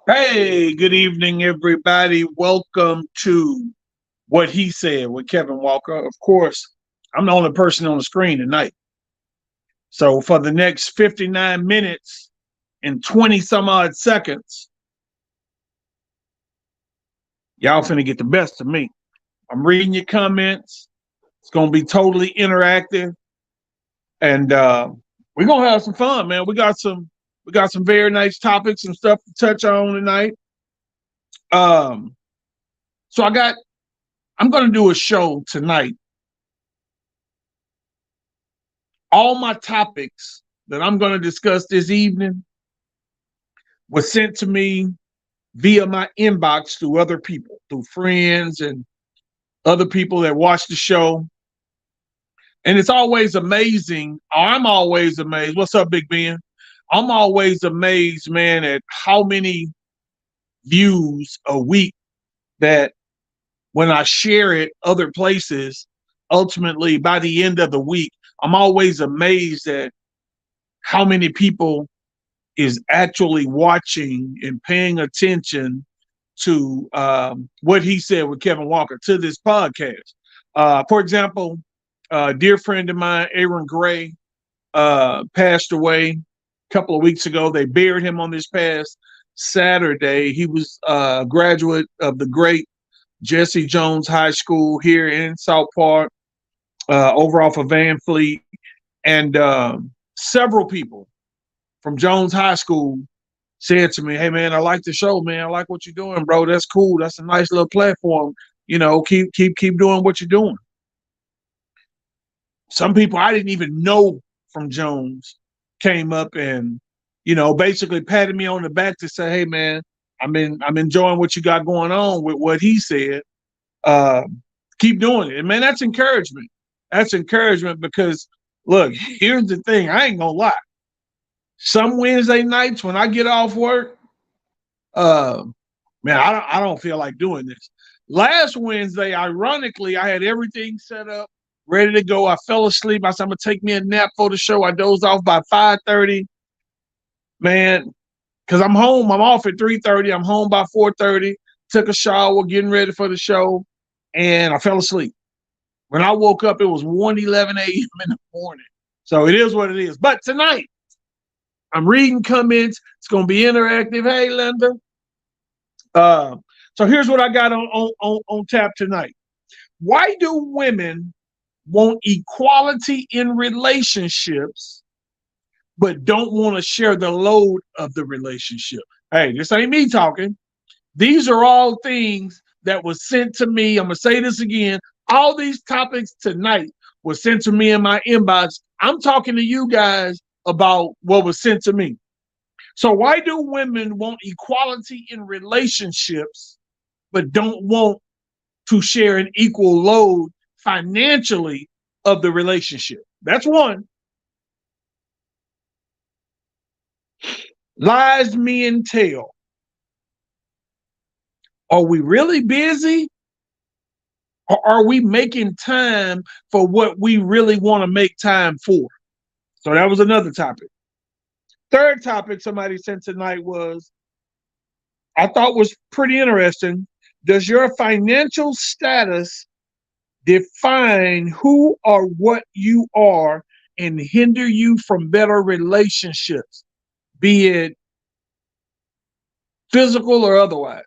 Hey, good evening, everybody. Welcome to What He Said with Kevin Walker. Of course, I'm the only person on the screen tonight. So for the next 59 minutes and 20 some odd seconds, y'all finna get the best of me. I'm reading your comments. It's gonna be totally interactive. And we're gonna have some fun, man. We got some very nice topics and stuff to touch on tonight. Um, so I'm gonna do a show tonight. All my topics that I'm going to discuss this evening was sent to me via my inbox through other people, through friends and other people that watch the show. And it's always amazing. I'm always amazed. What's up, Big Ben? I'm always amazed, man, at how many views a week that when I share it other places, ultimately by the end of the week, I'm always amazed at how many people is actually watching and paying attention to what he said with Kevin Walker to this podcast. For example, a dear friend of mine, Aaron Gray, passed away a couple of weeks ago. They buried him on this past Saturday. He was a graduate of the great Jesse Jones High School here in South Park, over off of Van Fleet. And several people from Jones High School said to me, "Hey man, I like the show, man. I like what you're doing, bro. That's cool. That's a nice little platform. Keep doing what you're doing." Some people I didn't even know from Jones came up and basically patted me on the back to say, "Hey man, I'm enjoying what you got going on with what he said. Uh, keep doing it." And man, that's encouragement. That's encouragement because look, here's the thing. I ain't gonna lie. Some Wednesday nights when I get off work, uh, man, I don't feel like doing this. Last Wednesday, ironically, I had everything set up, ready to go. I fell asleep. I said, I'm gonna take me a nap for the show. I dozed off by 5:30. Man, because I'm home. I'm off at 3:30. I'm home by 4:30. Took a shower, getting ready for the show, and I fell asleep. When I woke up, it was 1:11 a.m. in the morning. So it is what it is. But tonight, I'm reading comments. It's gonna be interactive. Hey, Linda. Uh, so here's what I got on tap tonight. Why do women want equality in relationships, but don't want to share the load of the relationship? Hey, this ain't me talking. These are all things that was sent to me. I'm gonna say this again. All these topics tonight was sent to me in my inbox. I'm talking to you guys about what was sent to me. So why do women want equality in relationships, but don't want to share an equal load financially of the relationship? That's one. Lies men tell. Are we really busy? Or are we making time for what we really want to make time for? So that was another topic. Third topic somebody sent tonight was, I thought was pretty interesting. Does your financial status define who or what you are and hinder you from better relationships, be it physical or otherwise?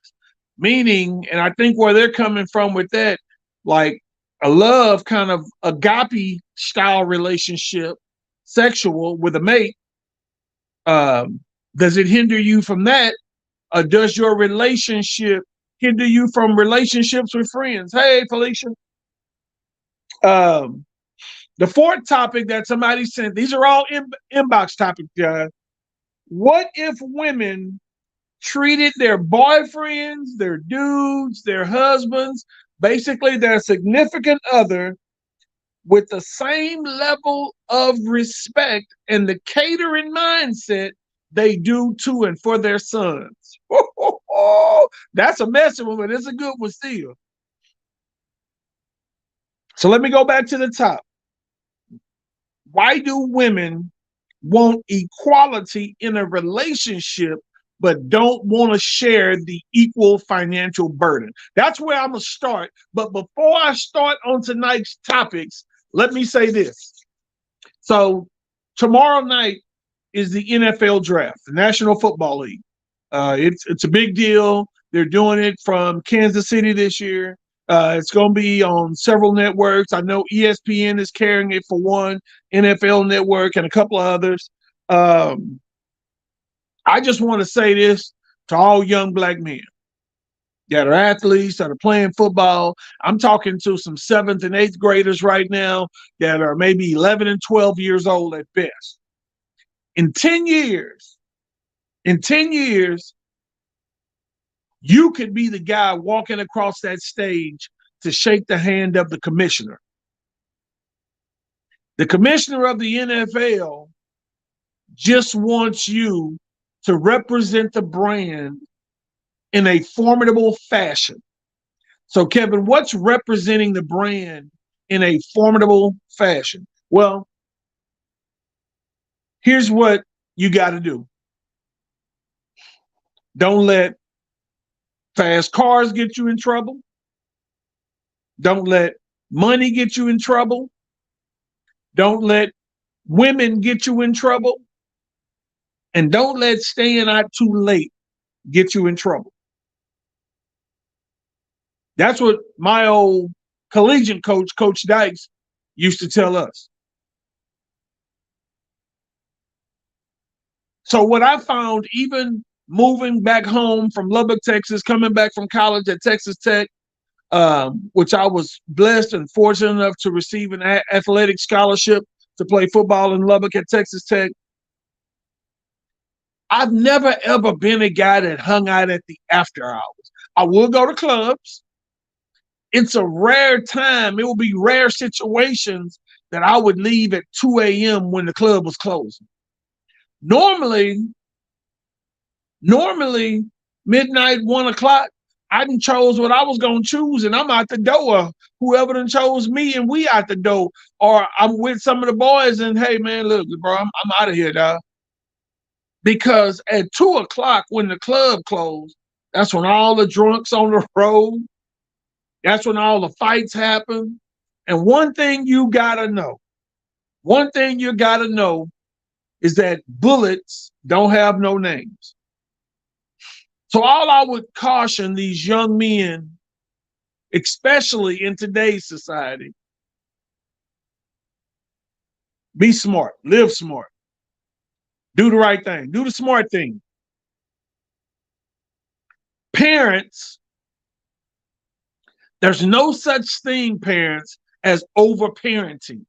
Meaning, and I think where they're coming from with that, like a love kind of agape style relationship, sexual with a mate, does it hinder you from that? Or does your relationship hinder you from relationships with friends? Hey, Felicia. Um, the fourth topic that somebody sent, these are all inbox topics, guys. What if women treated their boyfriends, their dudes, their husbands, basically their significant other, with the same level of respect and the catering mindset they do to and for their sons? That's a messy one, but it's a good one still. So let me go back to the top. Why do women want equality in a relationship, but don't want to share the equal financial burden. That's where I'm going to start. But before I start on tonight's topics, let me say this. So tomorrow night is the NFL draft, the National Football League. It's a big deal. They're doing it from Kansas City this year. It's going to be on several networks. I know ESPN is carrying it for one, NFL Network, and a couple of others. I just want to say this to all young black men that are athletes, that are playing football. I'm talking to some 7th and 8th graders right now that are maybe 11 and 12 years old at best. In 10 years, you could be the guy walking across that stage to shake the hand of the commissioner. The commissioner of the NFL just wants you to represent the brand in a formidable fashion. So, Kevin, what's representing the brand in a formidable fashion? Well, here's what you got to do. Don't let fast cars get you in trouble. Don't let money get you in trouble. Don't let women get you in trouble. And don't let staying out too late get you in trouble. That's what my old collegiate coach, Coach Dykes, used to tell us. So what I found, even moving back home from Lubbock, Texas, coming back from college at Texas Tech, which I was blessed and fortunate enough to receive an athletic scholarship to play football in Lubbock at Texas Tech. I've never, ever been a guy that hung out at the after hours. I will go to clubs. It's a rare time. It will be rare situations that I would leave at 2 a.m. when the club was closing. Normally, midnight, 1 o'clock, I done chose what I was going to choose, and I'm out the door. Whoever done chose me, and we out the door. Or I'm with some of the boys, and, hey, man, look, bro, I'm out of here, dog. Because at 2 o'clock when the club closed, that's when all the drunks on the road, that's when all the fights happen. And one thing you got to know is that bullets don't have no names. So all I would caution these young men, especially in today's society, be smart, live smart, do the right thing, do the smart thing. Parents, there's no such thing, parents, as over-parenting.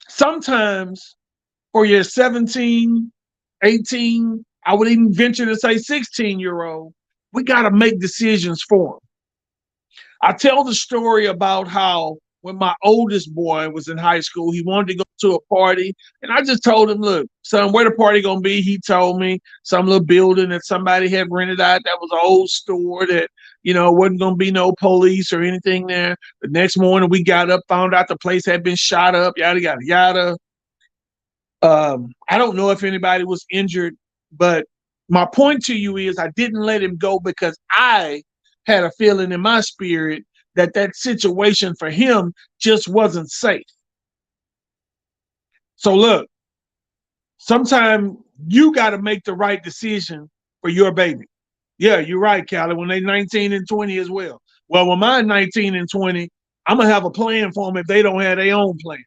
Sometimes for your 17, 18, I would even venture to say 16-year-old, we got to make decisions for them. I tell the story about how when my oldest boy was in high school, he wanted to go to a party. And I just told him, look, son, where the party going to be? He told me some little building that somebody had rented out. That was an old store that, wasn't going to be no police or anything there. The next morning we got up, found out the place had been shot up, yada, yada, yada. I don't know if anybody was injured, but my point to you is I didn't let him go because I had a feeling in my spirit that situation for him just wasn't safe. So look, sometimes you got to make the right decision for your baby. Yeah, you're right, Callie, when they're 19 and 20 as well. Well, when mine 19 and 20, I'm going to have a plan for them if they don't have their own plan.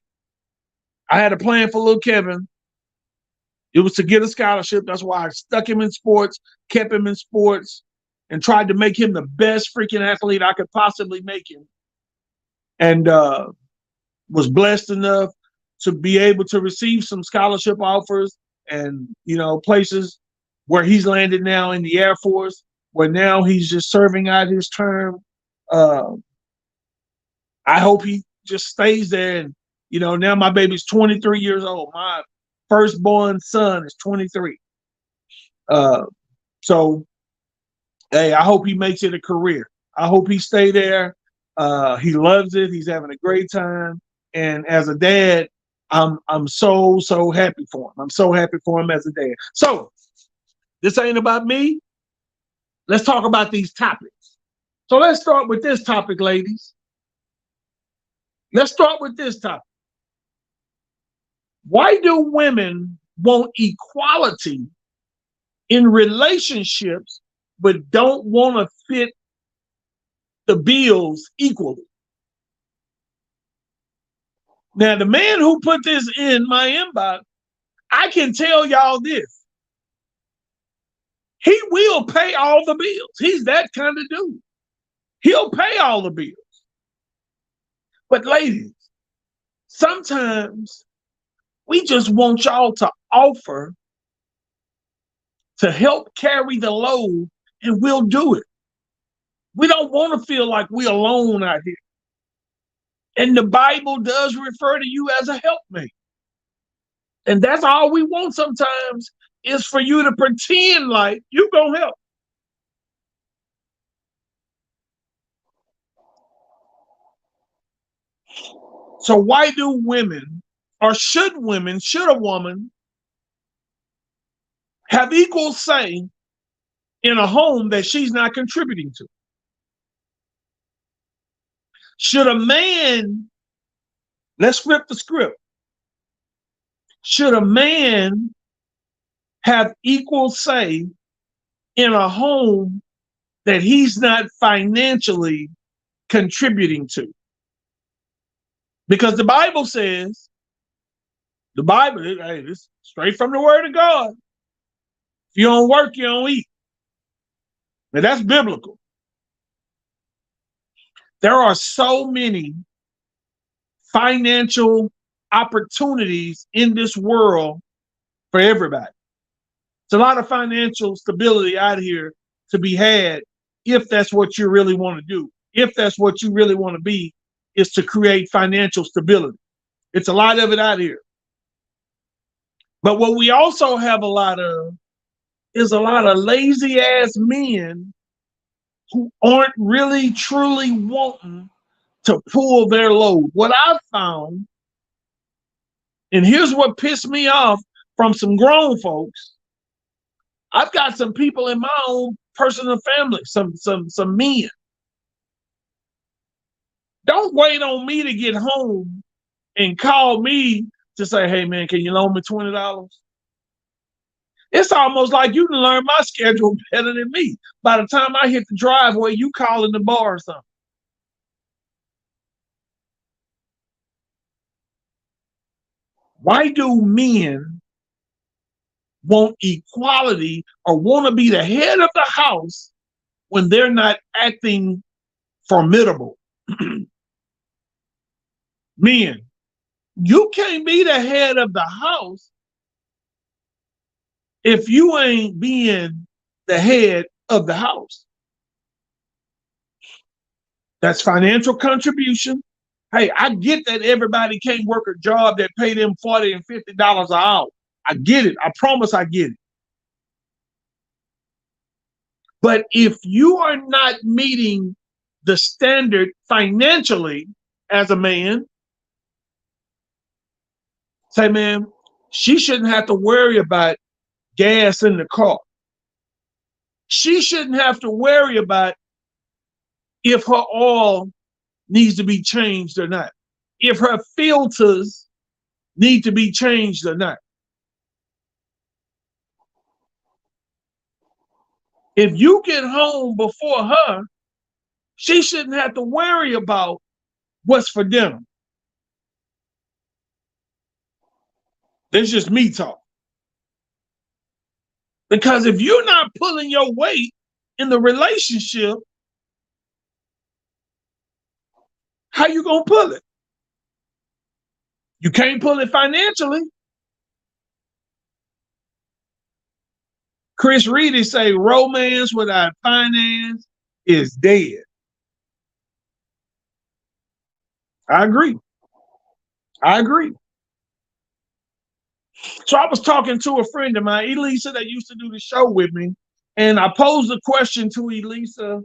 I had a plan for little Kevin. It was to get a scholarship. That's why I stuck him in sports, kept him in sports, and tried to make him the best freaking athlete I could possibly make him. And was blessed enough to be able to receive some scholarship offers and, places where he's landed now in the Air Force, where now he's just serving out his term. I hope he just stays there. And, now my baby's 23 years old. My firstborn son is 23. So, hey, I hope he makes it a career. I hope he stay there. He loves it. He's having a great time. And as a dad, I'm so happy for him. I'm so happy for him as a dad. So This ain't about me. Let's talk about these topics. So let's start with this topic, ladies. Let's start with this topic. Why do women want equality in relationships but don't want to fit the bills equally? Now, the man who put this in my inbox, I can tell y'all this. He will pay all the bills. He's that kind of dude. He'll pay all the bills. But ladies, sometimes we just want y'all to offer to help carry the load, and we'll do it. We don't want to feel like we're alone out here. And the Bible does refer to you as a helpmate. And that's all we want sometimes is for you to pretend like you're going to help. So why do women, or should a woman have equal say in a home that she's not contributing to? Should a man, let's flip the script. Should a man have equal say in a home that he's not financially contributing to? Because the Bible says, hey, this is straight from the word of God. If you don't work, you don't eat. Now that's biblical. There are so many financial opportunities in this world for everybody. It's a lot of financial stability out here to be had if that's what you really want to do. If that's what you really want to be, is to create financial stability. It's a lot of it out here. But what we also have a lot of is a lot of lazy ass men who aren't really truly wanting to pull their load. What I've found, and here's what pissed me off from some grown folks, I've got some people in my own personal family, some men. Don't wait on me to get home and call me to say, hey man, can you loan me $20? It's almost like you can learn my schedule better than me. By the time I hit the driveway, you calling the bar or something. Why do men want equality or want to be the head of the house when they're not acting formidable? Men, you can't be the head of the house if you ain't being the head of the house. That's financial contribution. Hey, I get that everybody can't work a job that pay them $40 and $50 an hour. I get it. I promise I get it. But if you are not meeting the standard financially as a man, say, man, she shouldn't have to worry about gas in the car. She shouldn't have to worry about if her oil needs to be changed or not, if her filters need to be changed or not. If you get home before her, she shouldn't have to worry about what's for dinner. That's just me talk. Because if you're not pulling your weight in the relationship, how you gonna pull it? You can't pull it financially. Chris Reedy say romance without finance is dead. I agree. So I was talking to a friend of mine, Elisa, that used to do the show with me, and I posed a question to Elisa.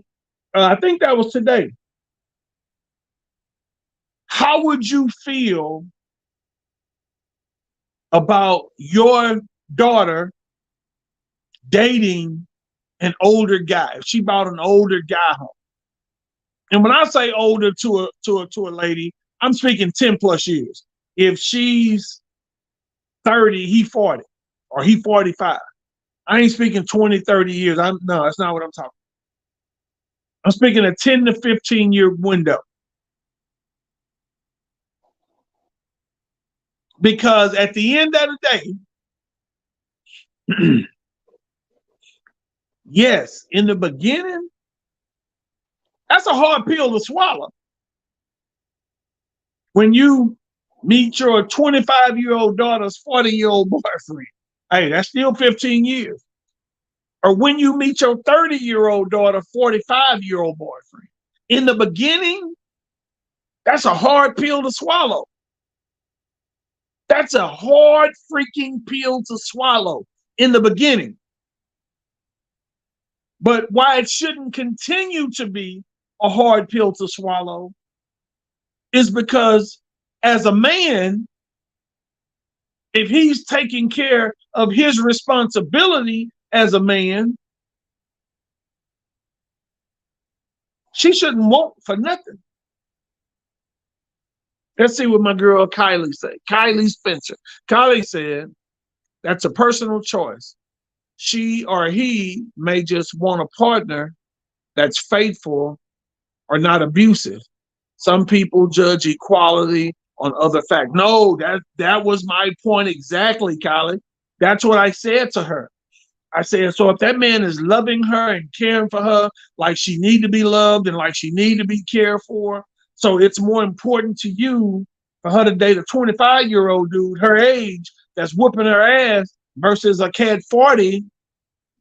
I think that was today. How would you feel about your daughter dating an older guy. If she brought an older guy home. And when I say older to a lady, I'm speaking 10 plus years. If she's 30, he 40, or he 45. I ain't speaking 20, 30 years. No, that's not what I'm talking. I'm speaking a 10 to 15-year window. Because at the end of the day, yes, in the beginning, that's a hard pill to swallow. When you meet your 25-year-old daughter's 40-year-old boyfriend, hey, that's still 15 years. Or when you meet your 30-year-old daughter, 45-year-old boyfriend. In the beginning, that's a hard pill to swallow. That's a hard freaking pill to swallow in the beginning. But why it shouldn't continue to be a hard pill to swallow is because as a man, if he's taking care of his responsibility as a man, she shouldn't want for nothing. Let's see what my girl Kylie said. Kylie Spencer. Kylie said, that's a personal choice. She or he may just want a partner that's faithful or not abusive. Some people judge equality on other facts. No, that was my point exactly, Kylie. That's what I said to her. I said, so if that man is loving her and caring for her like she need to be loved and like she need to be cared for, so it's more important to you for her to date a 25-year-old dude her age that's whooping her ass versus a cat 40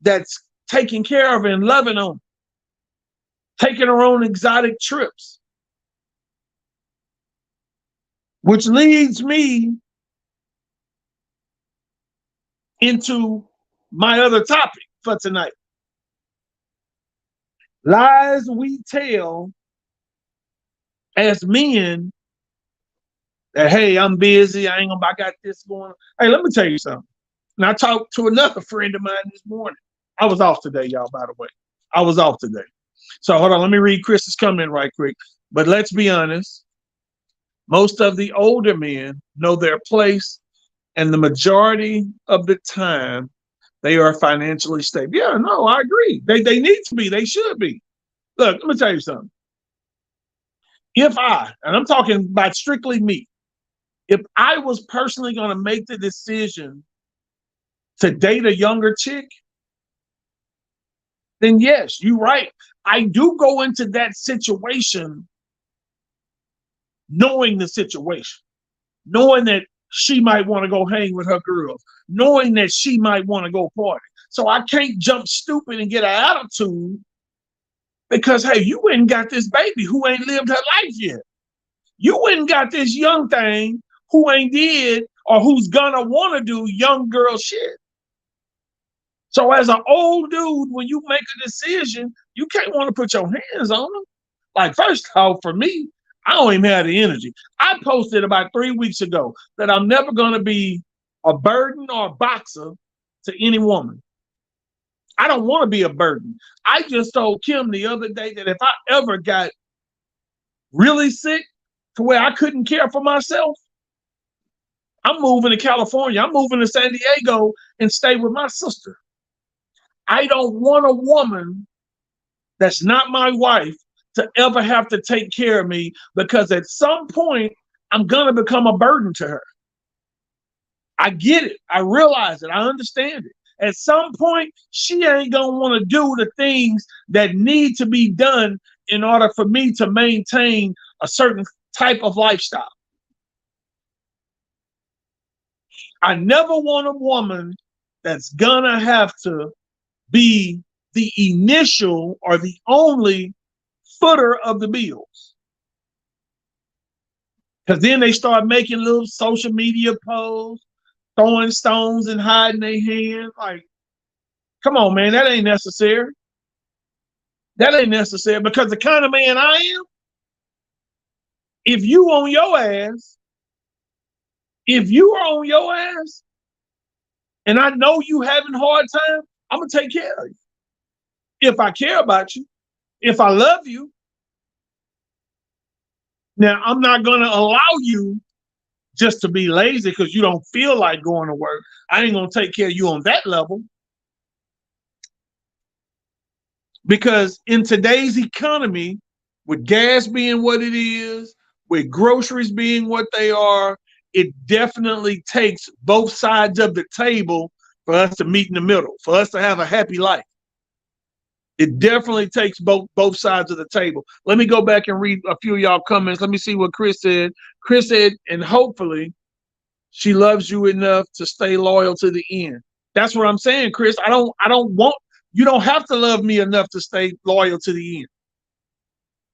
that's taking care of her and loving on her, taking her on exotic trips. Which leads me into my other topic for tonight. Lies we tell as men that, hey, I'm busy, I got this going on. Hey, let me tell you something. And I talked to another friend of mine this morning. I was off today, y'all, by the way. I was off today. So hold on, let me read Chris's comment right quick. But let's be honest. Most of the older men know their place, and the majority of the time, they are financially stable. Yeah, no, I agree. They need to be. They should be. Look, let me tell you something. If and I'm talking about strictly me, if I was personally going to make the decision to date a younger chick, then yes, you're right. I do go into that situation knowing the situation, knowing that she might want to go hang with her girls, knowing that she might want to go party. So I can't jump stupid and get an attitude because, hey, you ain't got this baby who ain't lived her life yet. You ain't got this young thing who ain't did or who's gonna want to do young girl shit. So as an old dude, when you make a decision, you can't want to put your hands on them. Like, first off, for me, I don't even have the energy. I posted about 3 weeks ago that I'm never going to be a burden or a boxer to any woman. I don't want to be a burden. I just told Kim the other day that if I ever got really sick to where I couldn't care for myself, I'm moving to California. I'm moving to San Diego and stay with my sister. I don't want a woman that's not my wife to ever have to take care of me because at some point I'm going to become a burden to her. I get it. I realize it. I understand it. At some point, she ain't going to want to do the things that need to be done in order for me to maintain a certain type of lifestyle. I never want a woman that's going to have to be the initial or the only footer of the bills. Because then they start making little social media posts, throwing stones and hiding their hands. Like, come on, man, that ain't necessary. That ain't necessary because the kind of man I am, if you are on your ass, and I know you having a hard time, I'm gonna take care of you. If I care about you, if I love you. Now, I'm not gonna allow you just to be lazy because you don't feel like going to work. I ain't gonna take care of you on that level. Because in today's economy, with gas being what it is, with groceries being what they are, it definitely takes both sides of the table for us to meet in the middle, for us to have a happy life. It definitely takes both sides of the table. Let me go back and read a few of y'all comments. Let me see what Chris said. Chris said, and hopefully she loves you enough to stay loyal to the end. That's what I'm saying, Chris. I don't want, you don't have to love me enough to stay loyal to the end.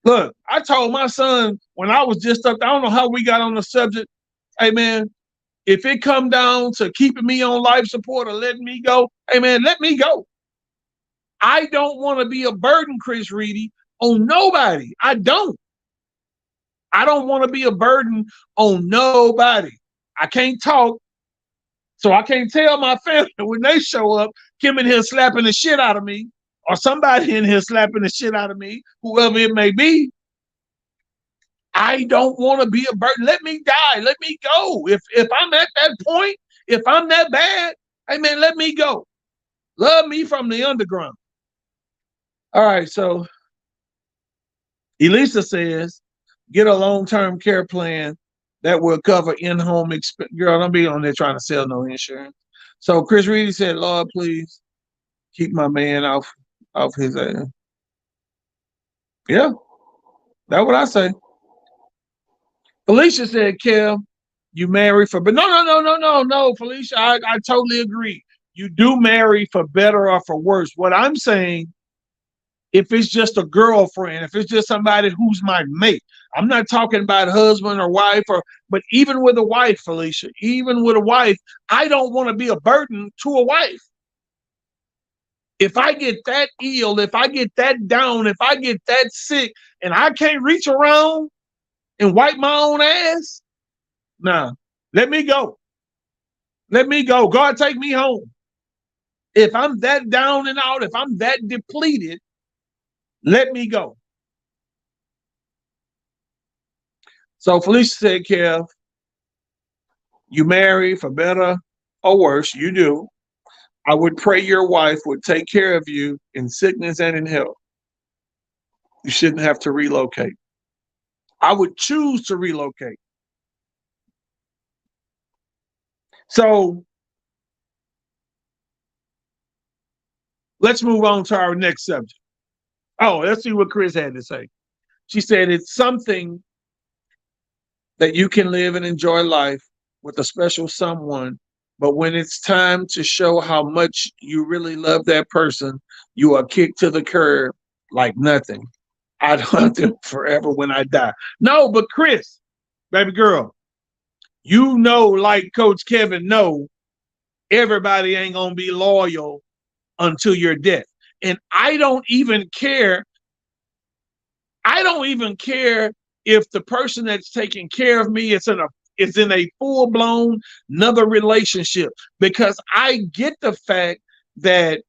Look, I told my son when I was just up, I don't know how we got on the subject. Hey man, if it come down to keeping me on life support or letting me go, hey man, let me go. I don't want to be a burden, Chris Reedy, on nobody. I don't want to be a burden on nobody. I can't talk, so I can't tell my family when they show up, Kim in here slapping the shit out of me, or somebody in here slapping the shit out of me, whoever it may be. I don't want to be a burden. Let me die. Let me go. If I'm at that point, if I'm that bad, hey man, let me go. Love me from the underground. All right, so Elisa says, get a long-term care plan that will cover in-home expense. Girl, don't be on there trying to sell no insurance. So Chris Reedy said, Lord, please keep my man off his ass. Yeah, that's what I say. Felicia said, Kev, you marry for, but no, Felicia, I totally agree. You do marry for better or for worse. What I'm saying, if it's just a girlfriend, if it's just somebody who's my mate, I'm not talking about husband or wife, but even with a wife, Felicia, even with a wife, I don't want to be a burden to a wife. If I get that ill, if I get that down, if I get that sick, and I can't reach around and wipe my own ass, nah, let me go. Let me go. God, take me home. If I'm that down and out, if I'm that depleted, let me go. So Felicia said, Kev, you marry for better or worse, you do. I would pray your wife would take care of you in sickness and in health. You shouldn't have to relocate. I would choose to relocate. So let's move on to our next subject. Oh, let's see what Chris had to say. She said it's something that you can live and enjoy life with a special someone, but when it's time to show how much you really love that person, you are kicked to the curb like nothing. I'd hunt them forever when I die. No, but Chris, baby girl, you know, like Coach Kevin know, everybody ain't gonna be loyal until your death. And I don't even care. I don't even care if the person that's taking care of me is in a full-blown another relationship, because I get the fact that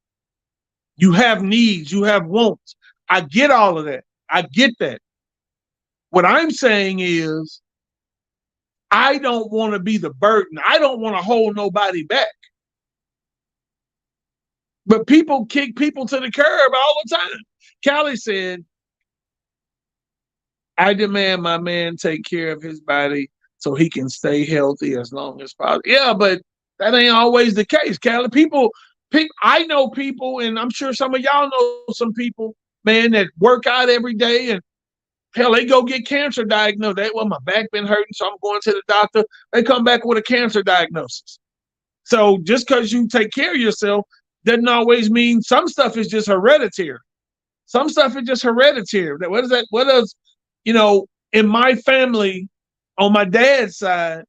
you have needs, you have wants. I get all of that. I get that. What I'm saying is I don't want to be the burden. I don't want to hold nobody back. But people kick people to the curb all the time. Callie said, I demand my man take care of his body so he can stay healthy as long as possible. Yeah, but that ain't always the case, Callie. People, I know people, and I'm sure some of y'all know some people, man, that work out every day, and hell, they go get cancer diagnosed. Well, my back been hurting, so I'm going to the doctor. They come back with a cancer diagnosis. So just because you take care of yourself doesn't always mean some stuff is just hereditary. Some stuff is just hereditary. What is that? What does, in my family, on my dad's side,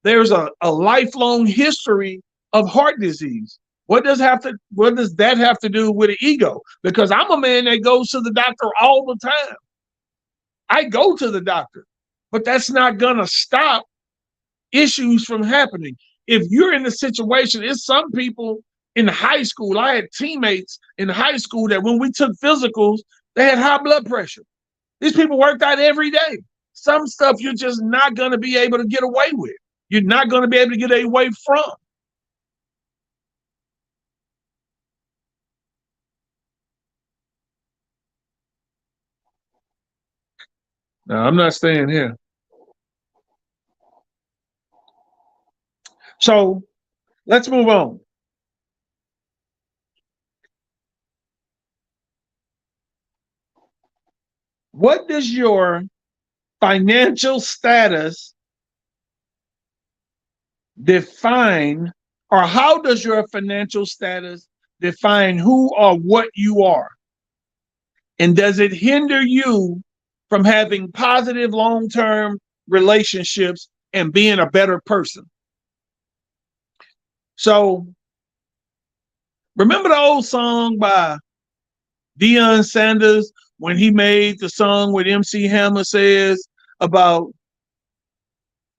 there's a lifelong history of heart disease. What does that have to do with an ego? Because I'm a man that goes to the doctor all the time. I go to the doctor, but that's not gonna stop issues from happening. If you're in the situation, it's some people in high school, I had teammates in high school that when we took physicals, they had high blood pressure. These people worked out every day. Some stuff you're just not going to be able to get away with. You're not going to be able to get away from. No, I'm not staying here. So let's move on. What does your financial status define, or how does your financial status define who or what you are? And does it hinder you from having positive long-term relationships and being a better person? So remember the old song by Deion Sanders when he made the song with MC Hammer says about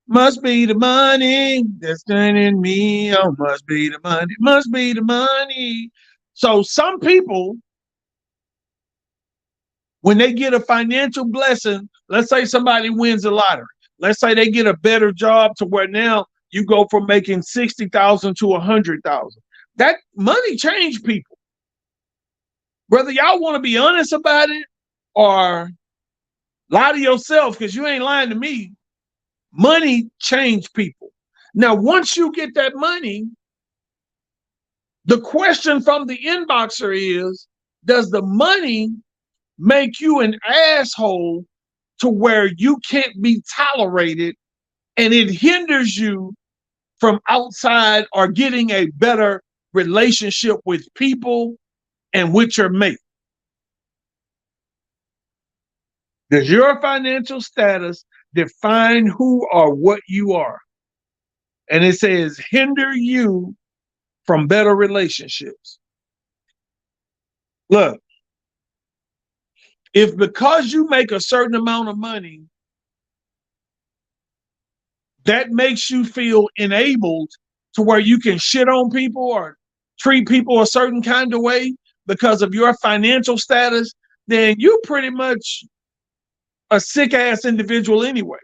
must be the money that's turning me on, must be the money, must be the money. So some people, when they get a financial blessing, let's say somebody wins the lottery. Let's say they get a better job to where now you go from making 60,000 to 100,000. That money changed people. Whether y'all want to be honest about it or lie to yourself, because you ain't lying to me, money changed people. Now, once you get that money, the question from the inboxer is, does the money make you an asshole to where you can't be tolerated and it hinders you from outside or getting a better relationship with people and with your mate? Does your financial status define who or what you are? And it says hinder you from better relationships. Look, if because you make a certain amount of money, that makes you feel enabled to where you can shit on people or treat people a certain kind of way because of your financial status, then you pretty much a sick ass individual anyway.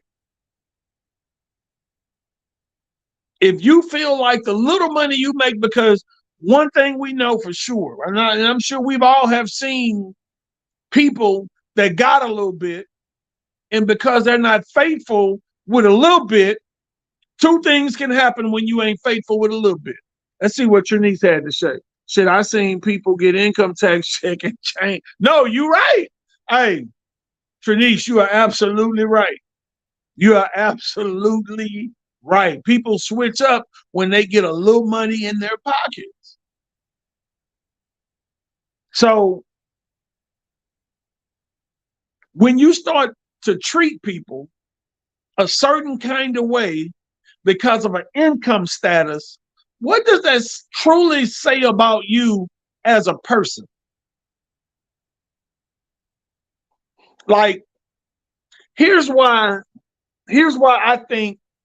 If you feel like the little money you make, because one thing we know for sure, and I'm sure we've all have seen people that got a little bit, and because they're not faithful with a little bit, two things can happen when you ain't faithful with a little bit. Let's see what your niece had to say. Shit, I seen people get income tax check and change. No, you right. Hey, Trinice, you are absolutely right. You are absolutely right. People switch up when they get a little money in their pockets. So when you start to treat people a certain kind of way because of an income status, what does that truly say about you as a person? Like, here's why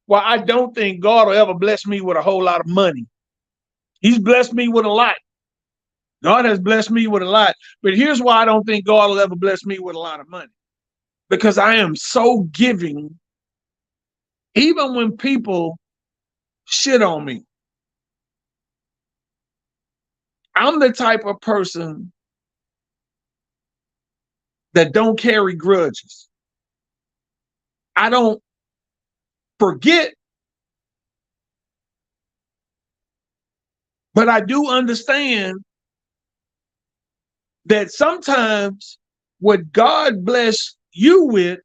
I don't think God will ever bless me with a whole lot of money. He's blessed me with a lot. God has blessed me with a lot. But here's why I don't think God will ever bless me with a lot of money. Because I am so giving, even when people shit on me. I'm the type of person that don't carry grudges. I don't forget, but I do understand that sometimes what God bless you with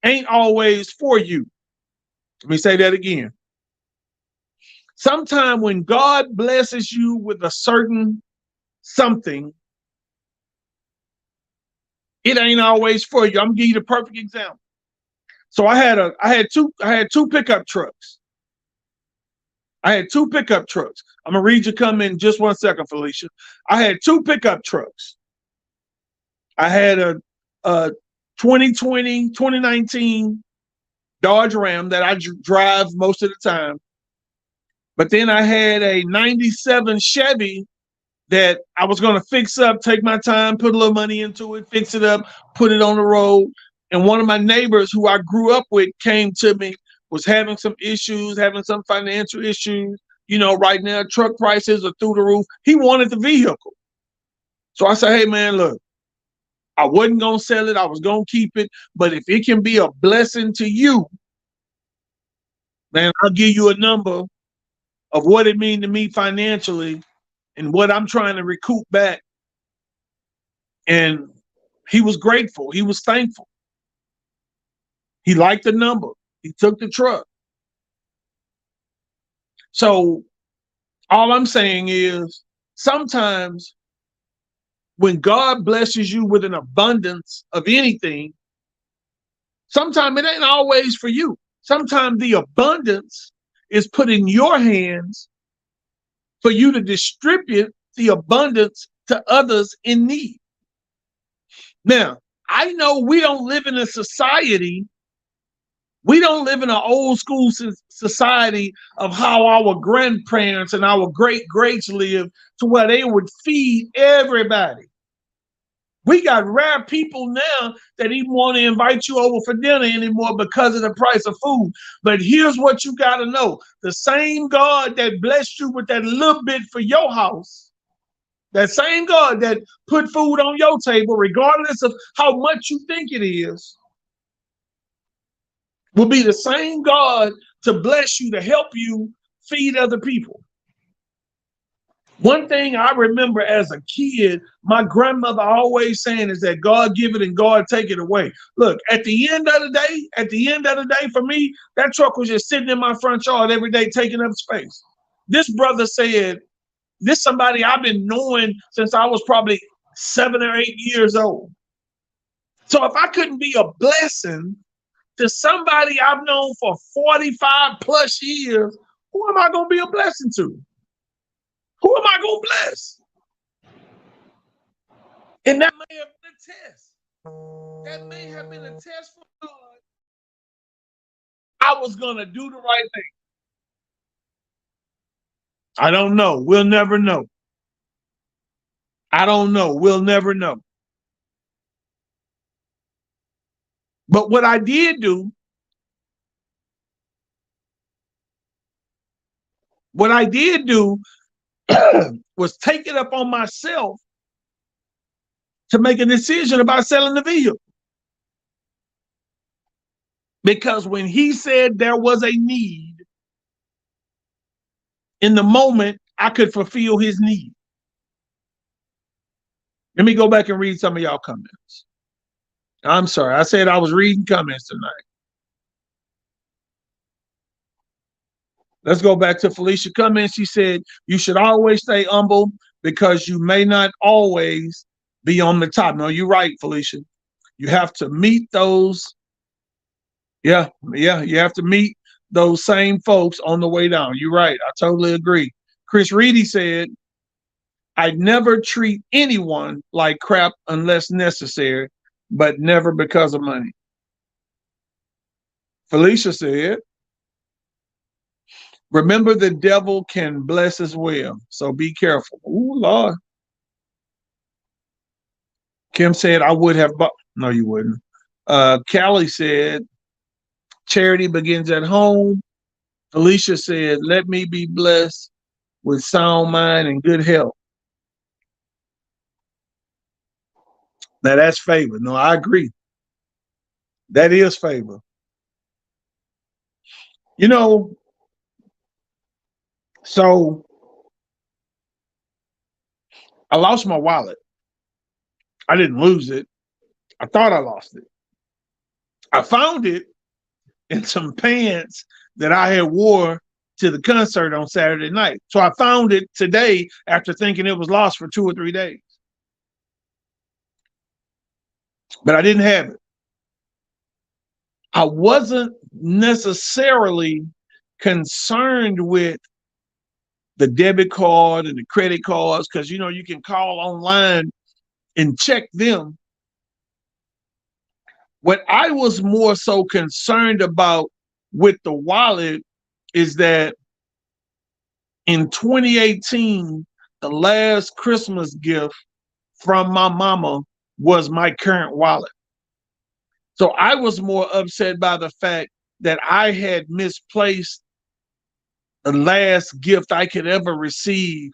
ain't always for you. Let me say that again. Sometimes when God blesses you with a certain something, it ain't always for you. I'm gonna give you the perfect example. So I had two pickup trucks. I had two pickup trucks. I'm gonna read you come in just 1 second, Felicia. I had two pickup trucks. I had a 2019 Dodge Ram that I drive most of the time. But then I had a 97 Chevy that I was going to fix up, take my time, put a little money into it, fix it up, put it on the road. And one of my neighbors who I grew up with came to me, was having some issues, having some financial issues. You know, right now, truck prices are through the roof. He wanted the vehicle. So I said, hey, man, look, I wasn't going to sell it. I was going to keep it. But if it can be a blessing to you, man, I'll give you a number of what it means to me financially and what I'm trying to recoup back. And he was grateful. He was thankful. He liked the number. He took the truck. So all I'm saying is sometimes when God blesses you with an abundance of anything, sometimes it ain't always for you. Sometimes the abundance is put in your hands for you to distribute the abundance to others in need. Now, I know we don't live in a society, we don't live in an old school society of how our grandparents and our great greats lived, to where they would feed everybody. We got rare people now that even want to invite you over for dinner anymore because of the price of food. But here's what you got to know. The same God that blessed you with that little bit for your house, that same God that put food on your table, regardless of how much you think it is, will be the same God to bless you, to help you feed other people. One thing I remember as a kid, my grandmother always saying is that God give it and God take it away. Look, at the end of the day, for me, that truck was just sitting in my front yard every day, taking up space. This brother said, this somebody I've been knowing since I was probably 7 or 8 years old. So if I couldn't be a blessing to somebody I've known for 45 plus years, who am I going to be a blessing to? Who am I going to bless? And that may have been a test. That may have been a test from God. I was going to do the right thing. I don't know. We'll never know. I don't know. We'll never know. But what I did do, was take it up on myself to make a decision about selling the vehicle. Because when he said there was a need, in the moment, I could fulfill his need. Let me go back and read some of y'all comments. I'm sorry. I said I was reading comments tonight. Let's go back to Felicia comments. She said, you should always stay humble because you may not always be on the top. No, you're right, Felicia. You have to meet those. Yeah, you have to meet those same folks on the way down. You're right. I totally agree. Chris Reedy said, I'd never treat anyone like crap unless necessary, but never because of money. Felicia said, remember the devil can bless as well, so be careful. Ooh, Lord. Kim said, I would have bought. No, you wouldn't. Callie said, charity begins at home. Alicia said, let me be blessed with sound mind and good health. Now that's favor. No, I agree. That is favor. You know, so I lost my wallet. I didn't lose it. I thought I lost it. I found it in some pants that I had wore to the concert on Saturday night. So I found it today after thinking it was lost for 2 or 3 days. But I didn't have it. I wasn't necessarily concerned with the debit card and the credit cards because, you know, you can call online and check them. What I was more so concerned about with the wallet is that In 2018, the last Christmas gift from my mama was my current wallet. So I was more upset by the fact that I had misplaced the last gift I could ever receive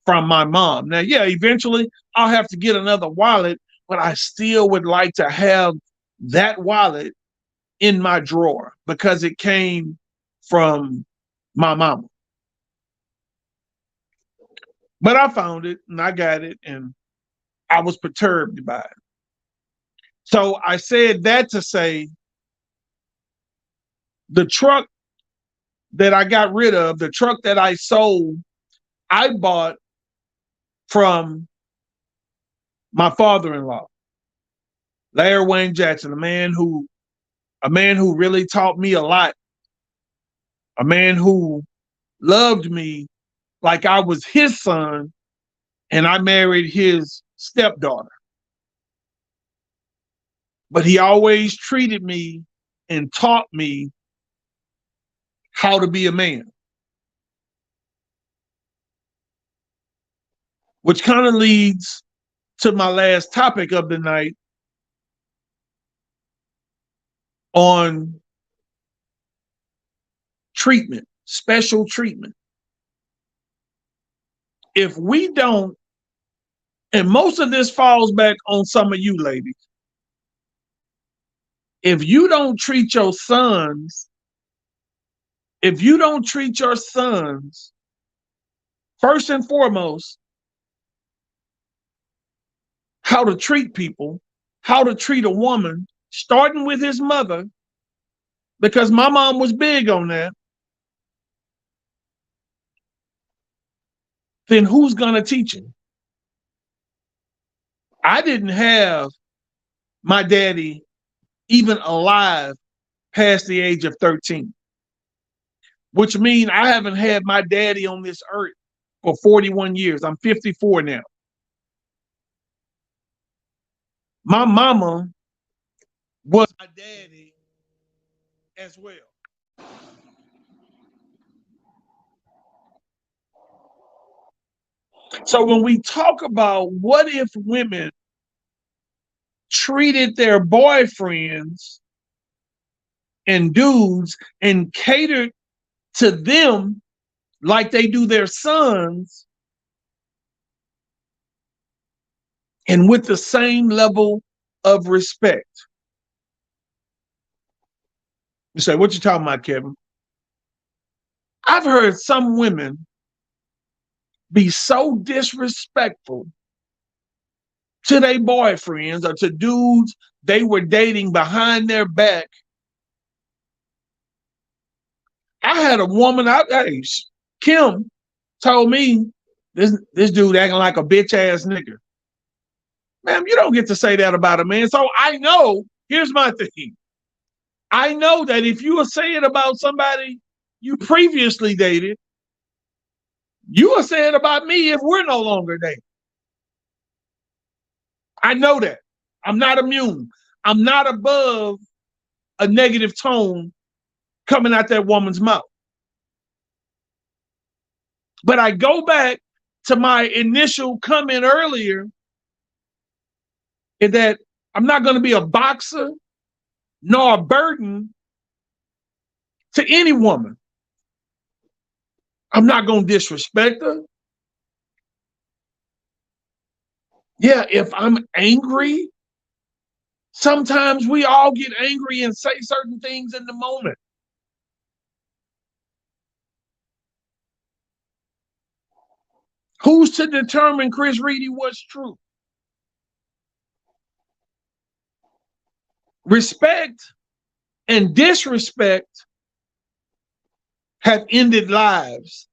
from my mom. Now, yeah, eventually I'll have to get another wallet, but I still would like to have that wallet in my drawer because it came from my mama. But I found it and I got it and I was perturbed by it. So I said that to say the truck that I got rid of, the truck that I sold, I bought from my father-in-law, Larry Wayne Jackson, a man who really taught me a lot, a man who loved me like I was his son and I married his stepdaughter. But he always treated me and taught me how to be a man. Which kind of leads to my last topic of the night on treatment, special treatment. If we don't, and most of this falls back on some of you ladies, if you don't treat your sons, first and foremost, how to treat people, how to treat a woman, starting with his mother, because my mom was big on that, then who's going to teach him? I didn't have my daddy even alive past the age of 13, which means I haven't had my daddy on this earth for 41 years. I'm 54 now. My mama was my daddy as well. So when we talk about what if women treated their boyfriends and dudes and catered to them like they do their sons and with the same level of respect. You say, what you talking about, Kevin? I've heard some women be so disrespectful to their boyfriends or to dudes they were dating behind their back. I had a woman, Kim told me, this dude acting like a bitch ass nigga. Ma'am, you don't get to say that about a man. So I know, here's my thing. I know that if you are saying about somebody you previously dated, you are saying about me if we're no longer dating. I know that. I'm not immune. I'm not above a negative tone coming out that woman's mouth. But I go back to my initial comment earlier in that I'm not going to be a boxer nor a burden to any woman. I'm not going to disrespect her. Yeah, if I'm angry, sometimes we all get angry and say certain things in the moment. Who's to determine, Chris Reedy, what's true? Respect and disrespect have ended lives.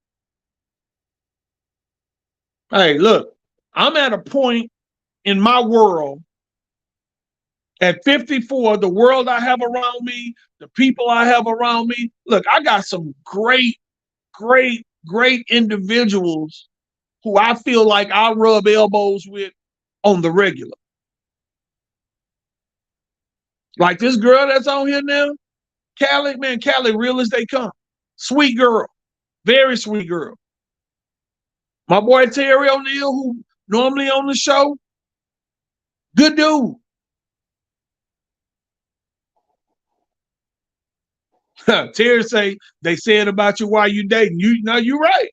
Hey, look, I'm at a point in my world at 54, the world I have around me, the people I have around me. Look, I got some great individuals who I feel like I rub elbows with on the regular. Like this girl that's on here now, Callie, man, Callie, real as they come. Sweet girl, very sweet girl. My boy Terry O'Neill, who normally on the show, good dude. Terry say they said about you while you dating. You're right.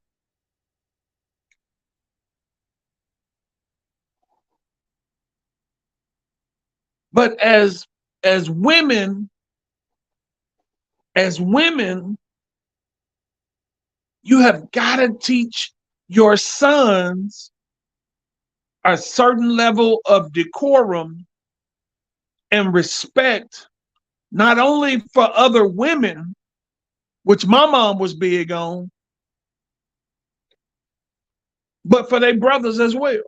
But as women, as women, you have got to teach your sons a certain level of decorum and respect, not only for other women, which my mom was big on, but for their brothers as well.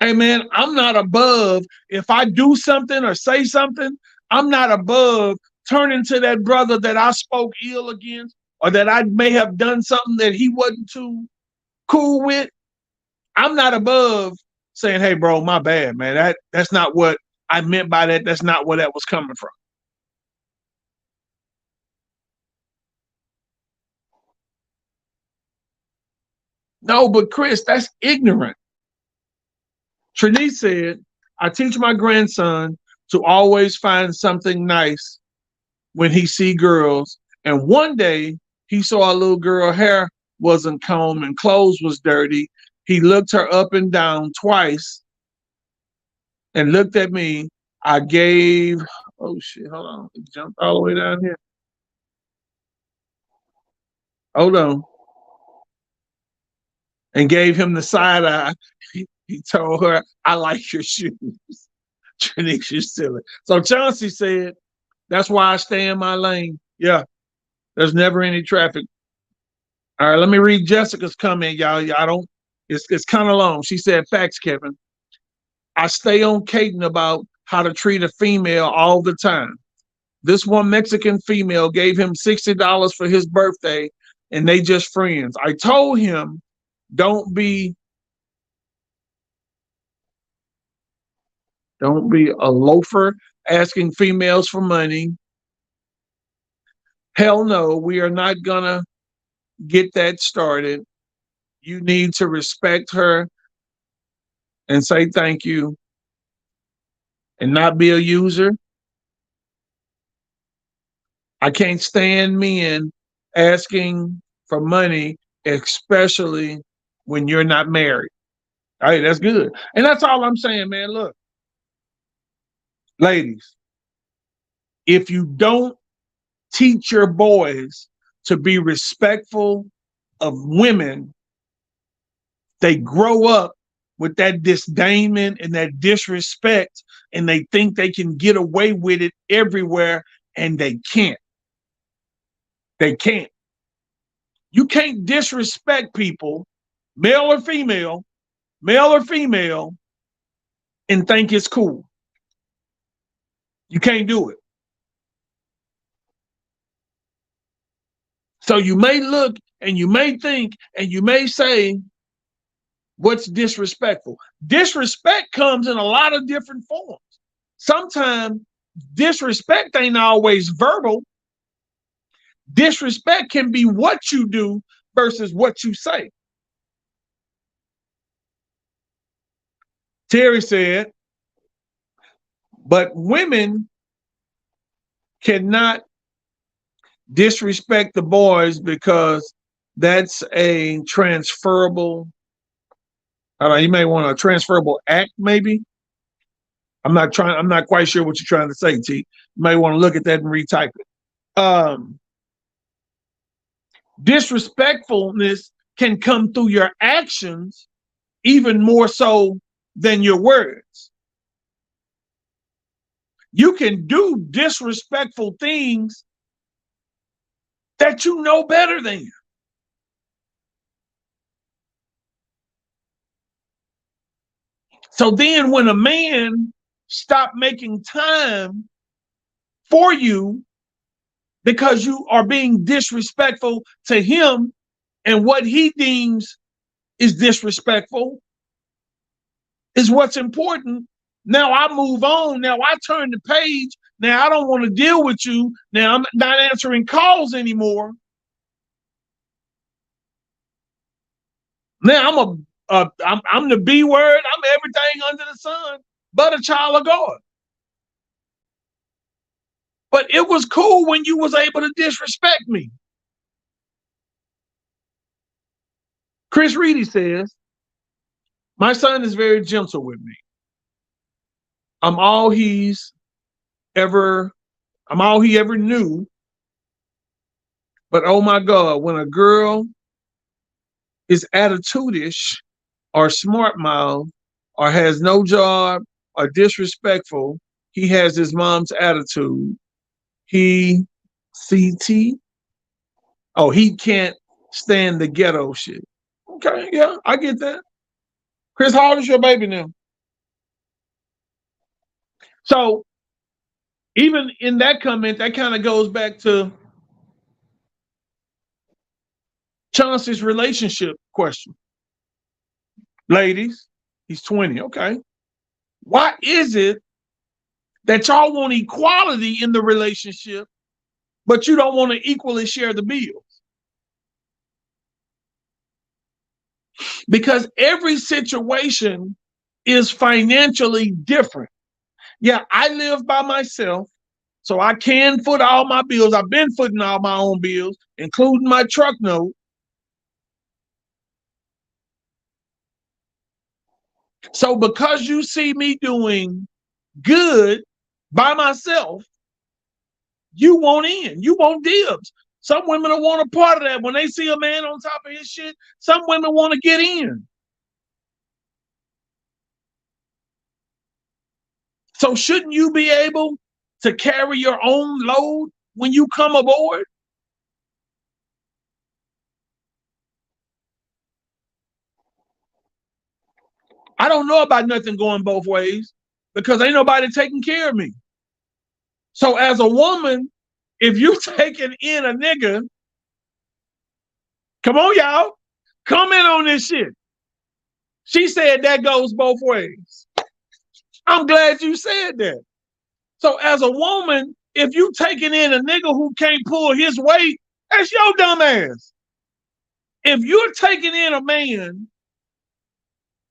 Hey man, I'm not above if I do something or say something, I'm not above turning to that brother that I spoke ill against or that I may have done something that he wasn't too cool with. I'm not above saying, hey bro, my bad, man. That's not what I meant by that. That's not where that was coming from. No, but Chris, that's ignorant. Trinice said, I teach my grandson to always find something nice when he see girls. And one day he saw a little girl hair wasn't combed and clothes was dirty. He looked her up and down twice and looked at me. I gave, oh shit, hold on. It jumped all the way down here. Hold on. And gave him the side eye. He told her, I like your shoes. Trinicia silly. So Chauncey said, that's why I stay in my lane. Yeah, there's never any traffic. All right, let me read Jessica's comment, y'all. Y'all don't, it's kind of long. She said, facts, Kevin. I stay on Caden about how to treat a female all the time. This one Mexican female gave him $60 for his birthday, and they just friends. I told him, don't be a loafer asking females for money. Hell no, we are not gonna get that started. You need to respect her and say thank you and not be a user. I can't stand men asking for money, especially when you're not married. All right, that's good. And that's all I'm saying, man. Look, ladies, if you don't teach your boys to be respectful of women, they grow up with that disdainment and that disrespect, and they think they can get away with it everywhere, and they can't. They can't. You can't disrespect people, male or female, and think it's cool. You can't do it. So you may look and you may think and you may say, what's disrespectful? Disrespect comes in a lot of different forms. Sometimes disrespect ain't always verbal. Disrespect can be what you do versus what you say. Terry said, but women cannot disrespect the boys because that's a transferable, you may want a transferable act, maybe. I'm not quite sure what you're trying to say, T. You may want to look at that and retype it. Disrespectfulness can come through your actions even more so than your words. You can do disrespectful things that you know better than you. So then when a man stop making time for you because you are being disrespectful to him and what he deems is disrespectful is what's important. Now I move on. Now I turn the page. Now I don't want to deal with you. Now I'm not answering calls anymore. Now I'm the B word. I'm everything under the sun but a child of God. But it was cool when you was able to disrespect me. Chris Reedy says, my son is very gentle with me. I'm all he ever knew. But oh my God, when a girl is attitudish or smart mouth or has no job or disrespectful, he has his mom's attitude. He can't stand the ghetto shit. Okay, yeah, I get that. Chris, how old is your baby now? So even in that comment, that kind of goes back to Chauncey's relationship question. Ladies, he's 20. Okay. Why is it that y'all want equality in the relationship, but you don't want to equally share the bills? Because every situation is financially different. Yeah, I live by myself, so I can foot all my bills. I've been footing all my own bills, including my truck note. So because you see me doing good by myself, you want in. You want dibs. Some women will want a part of that. When they see a man on top of his shit, some women want to get in. So shouldn't you be able to carry your own load when you come aboard? I don't know about nothing going both ways because ain't nobody taking care of me. So as a woman, if you taking in a nigga, come on, y'all, comment on this shit. She said that goes both ways. I'm glad you said that. So as a woman, if you taking in a nigga who can't pull his weight, that's your dumb ass. If you're taking in a man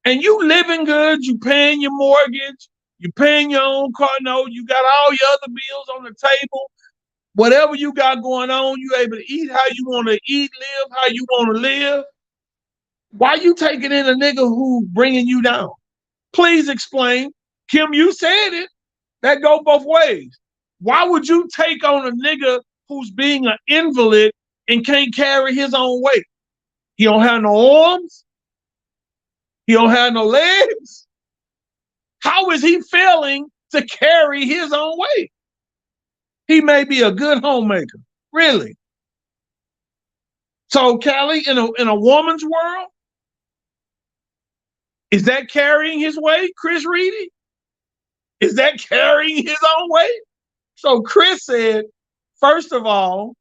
and you living good, you paying your mortgage, you paying your own car note, you got all your other bills on the table, whatever you got going on, you able to eat how you want to eat, live how you want to live. Why you taking in a nigga who bringing you down? Please explain. Kim, you said it. That go both ways. Why would you take on a nigga who's being an invalid and can't carry his own weight? He don't have no arms. He don't have no legs. How is he failing to carry his own weight? He may be a good homemaker, really. So, Callie, in a woman's world, is that carrying his weight, Chris Reedy? Is that carrying his own weight? So Chris said, first of all,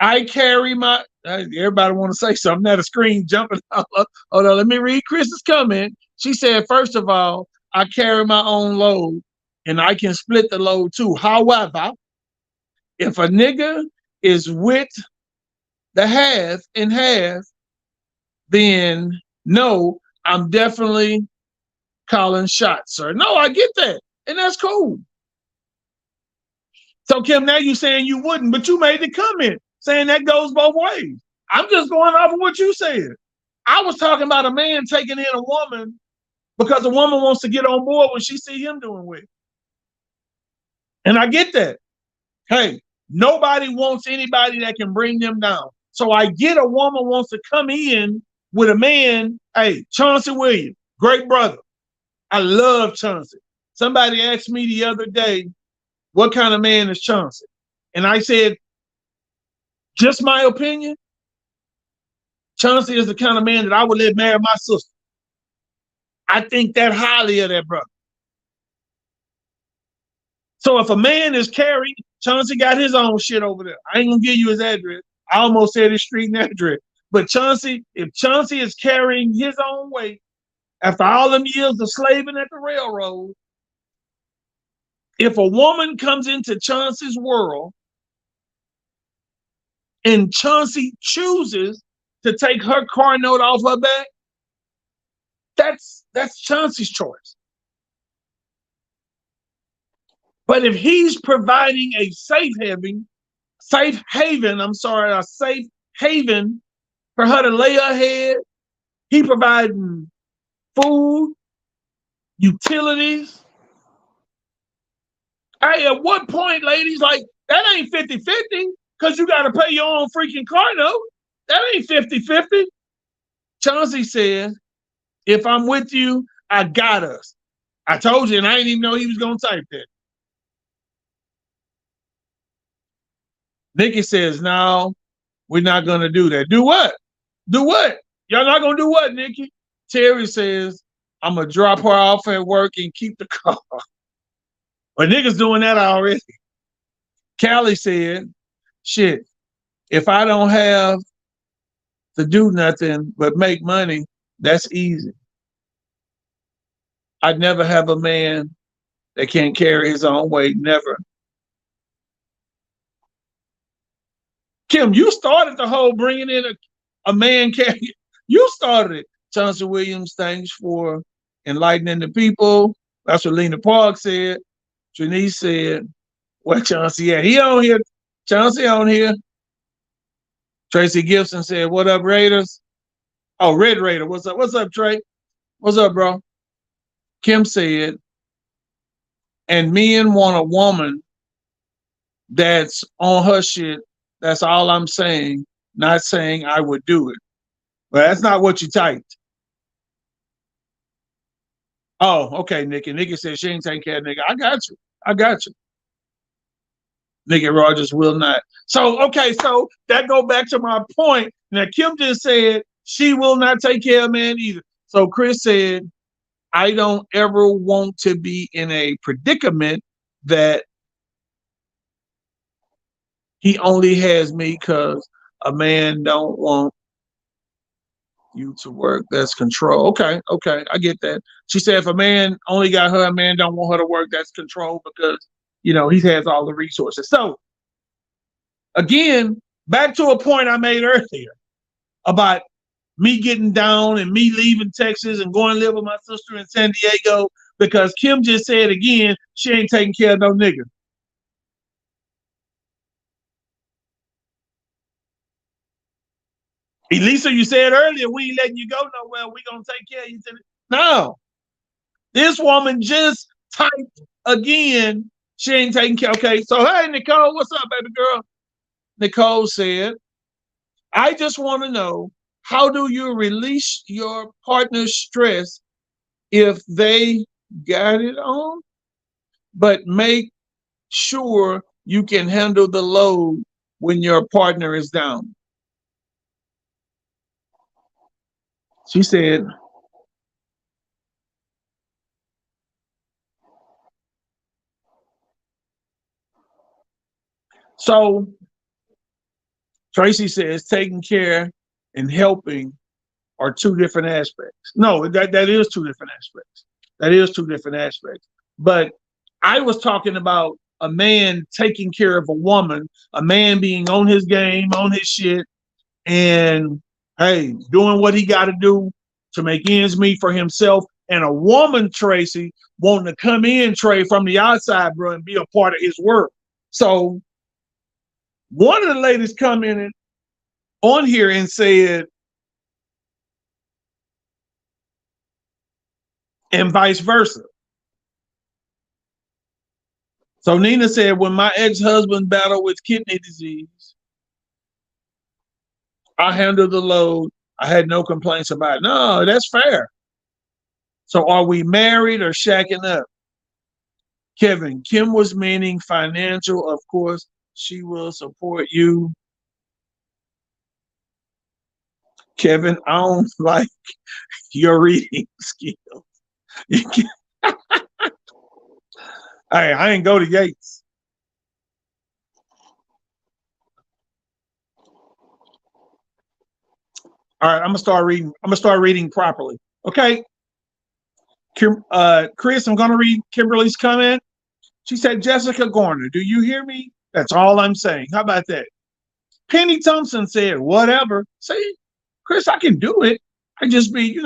I carry my, everybody want to say something. Now the screen jumping out. Hold on, let me read Chris's comment. She said, first of all, I carry my own load and I can split the load too. However, if a nigga is with the half and half, then no, I'm definitely calling shots, sir. No, I get that. And that's cool. So Kim, now you saying you wouldn't, but you made the comment saying that goes both ways. I'm just going off of what you said. I was talking about a man taking in a woman because a woman wants to get on board when she see him doing well. And I get that. Hey, nobody wants anybody that can bring them down. So I get a woman wants to come in with a man. Hey, Chauncey Williams, great brother. I love Chauncey. Somebody asked me the other day, what kind of man is Chauncey? And I said, just my opinion, Chauncey is the kind of man that I would let marry my sister. I think that highly of that brother. So if a man is carrying, Chauncey got his own shit over there. I ain't gonna give you his address. I almost said his street and address. But Chauncey, if Chauncey is carrying his own weight, after all them years of slaving at the railroad, if a woman comes into Chauncey's world and Chauncey chooses to take her car note off her back, that's Chauncey's choice. But if he's providing a safe haven, a safe haven for her to lay her head, he providing food, utilities. Hey, at what point, ladies, like, that ain't 50-50 because you got to pay your own freaking car note. That ain't 50-50. Chauncey said, if I'm with you, I got us. I told you, and I didn't even know he was going to type that. Nikki says, no, we're not going to do that. Do what? Do what? Y'all not going to do what, Nikki? Terry says, I'm going to drop her off at work and keep the car. But niggas doing that already. Callie said, shit, if I don't have to do nothing but make money, that's easy. I'd never have a man that can't carry his own weight. Never. Kim, you started the whole bringing in a man carry. You started it. Chauncey Williams, thanks for enlightening the people. That's what Lena Park said. Trinice said, where Chauncey at? He on here. Chauncey on here. Tracy Gibson said, what up, Raiders? Oh, Red Raider. What's up? What's up, Trey? What's up, bro? Kim said, and men want a woman that's on her shit. That's all I'm saying. Not saying I would do it. But that's not what you typed. Oh, okay, Nikki. Nikki said she ain't taking care of nigga. I got you. I got you. Nikki Rogers will not. So, okay, so that go back to my point. Now, Kim just said she will not take care of man either. So Chris said, I don't ever want to be in a predicament that he only has me because a man don't want you to work. That's control. Okay, I get that. She said if a man only got her, a man don't want her to work, that's control because, you know, he has all the resources. So, again, back to a point I made earlier about me getting down and me leaving Texas and going to live with my sister in San Diego because Kim just said again, she ain't taking care of no nigga. Elisa, you said earlier, we ain't letting you go nowhere. We gonna take care of you. No. This woman just typed again, she ain't taking care. Okay, so hey, Nicole, what's up, baby girl? Nicole said, I just want to know, how do you release your partner's stress if they got it on, but make sure you can handle the load when your partner is down? She said, so Tracy says taking care and helping are two different aspects. No, that is two different aspects. That is two different aspects. But I was talking about a man taking care of a woman, a man being on his game, on his shit, and hey, doing what he got to do to make ends meet for himself. And a woman, Tracy, wanting to come in, Trey, from the outside, bro, and be a part of his work. So one of the ladies commented on here and said, and vice versa. So Nina said, when my ex-husband battled with kidney disease, I handled the load. I had no complaints about it. No, that's fair. So are we married or shacking up? Kevin, Kim was meaning financial. Of course, she will support you. Kevin, I don't like your reading skills. Hey, I ain't go to Yates. All right, I'm gonna start reading. I'm gonna start reading properly. Okay. Chris, I'm gonna read Kimberly's comment. She said, Jessica Garner, do you hear me? That's all I'm saying. How about that? Penny Thompson said, whatever. See? Chris, I can do it. I just be,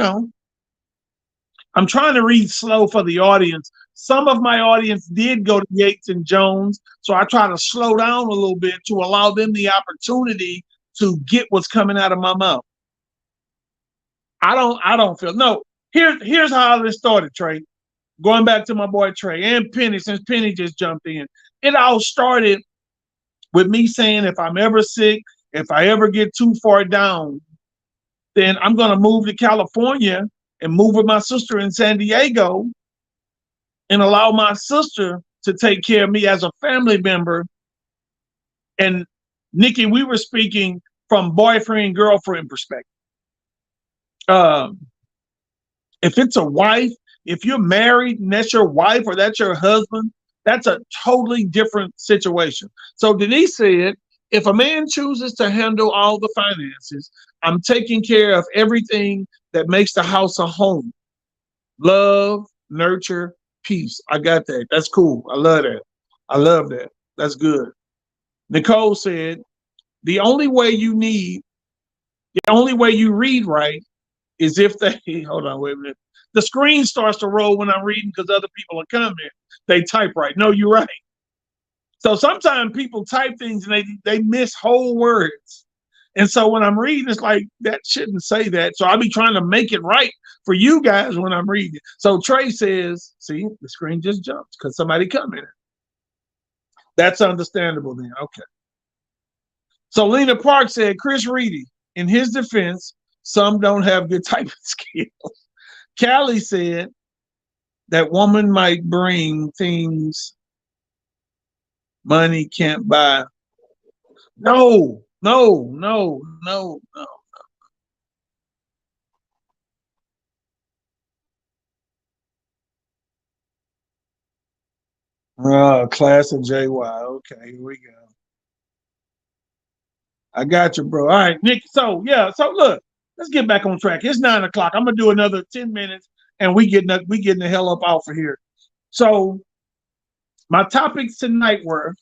I'm trying to read slow for the audience. Some of my audience did go to Yates and Jones, so I try to slow down a little bit to allow them the opportunity to get what's coming out of my mouth. I don't feel no. Here's how this started, Trey. Going back to my boy Trey and Penny, since Penny just jumped in. It all started with me saying if I'm ever sick, if I ever get too far down, then I'm gonna move to California and move with my sister in San Diego and allow my sister to take care of me as a family member. And Nikki, we were speaking from boyfriend girlfriend perspective. If it's a wife, if you're married and that's your wife or that's your husband, that's a totally different situation. So Denise said, if a man chooses to handle all the finances, I'm taking care of everything that makes the house a home. Love, nurture, peace. I got that. That's cool. I love that. I love that. That's good. Nicole said, the only way you read right is if they, hold on, wait a minute. The screen starts to roll when I'm reading because other people are coming. They type right. No, you're right. So sometimes people type things and they miss whole words. And so when I'm reading, it's like, that shouldn't say that. So I'll be trying to make it right for you guys when I'm reading. So Trey says, see, the screen just jumped because somebody commented. That's understandable then. Okay. So Lena Park said, Chris Reedy, in his defense, some don't have good typing skills. Callie said that woman might bring things money can't buy. No. Class of JY. Okay, here we go. I got you, bro. All right, Nick. So look, let's get back on track. It's 9 o'clock. I'm gonna do another 10 minutes and we getting the hell up off of here. So my topics tonight were,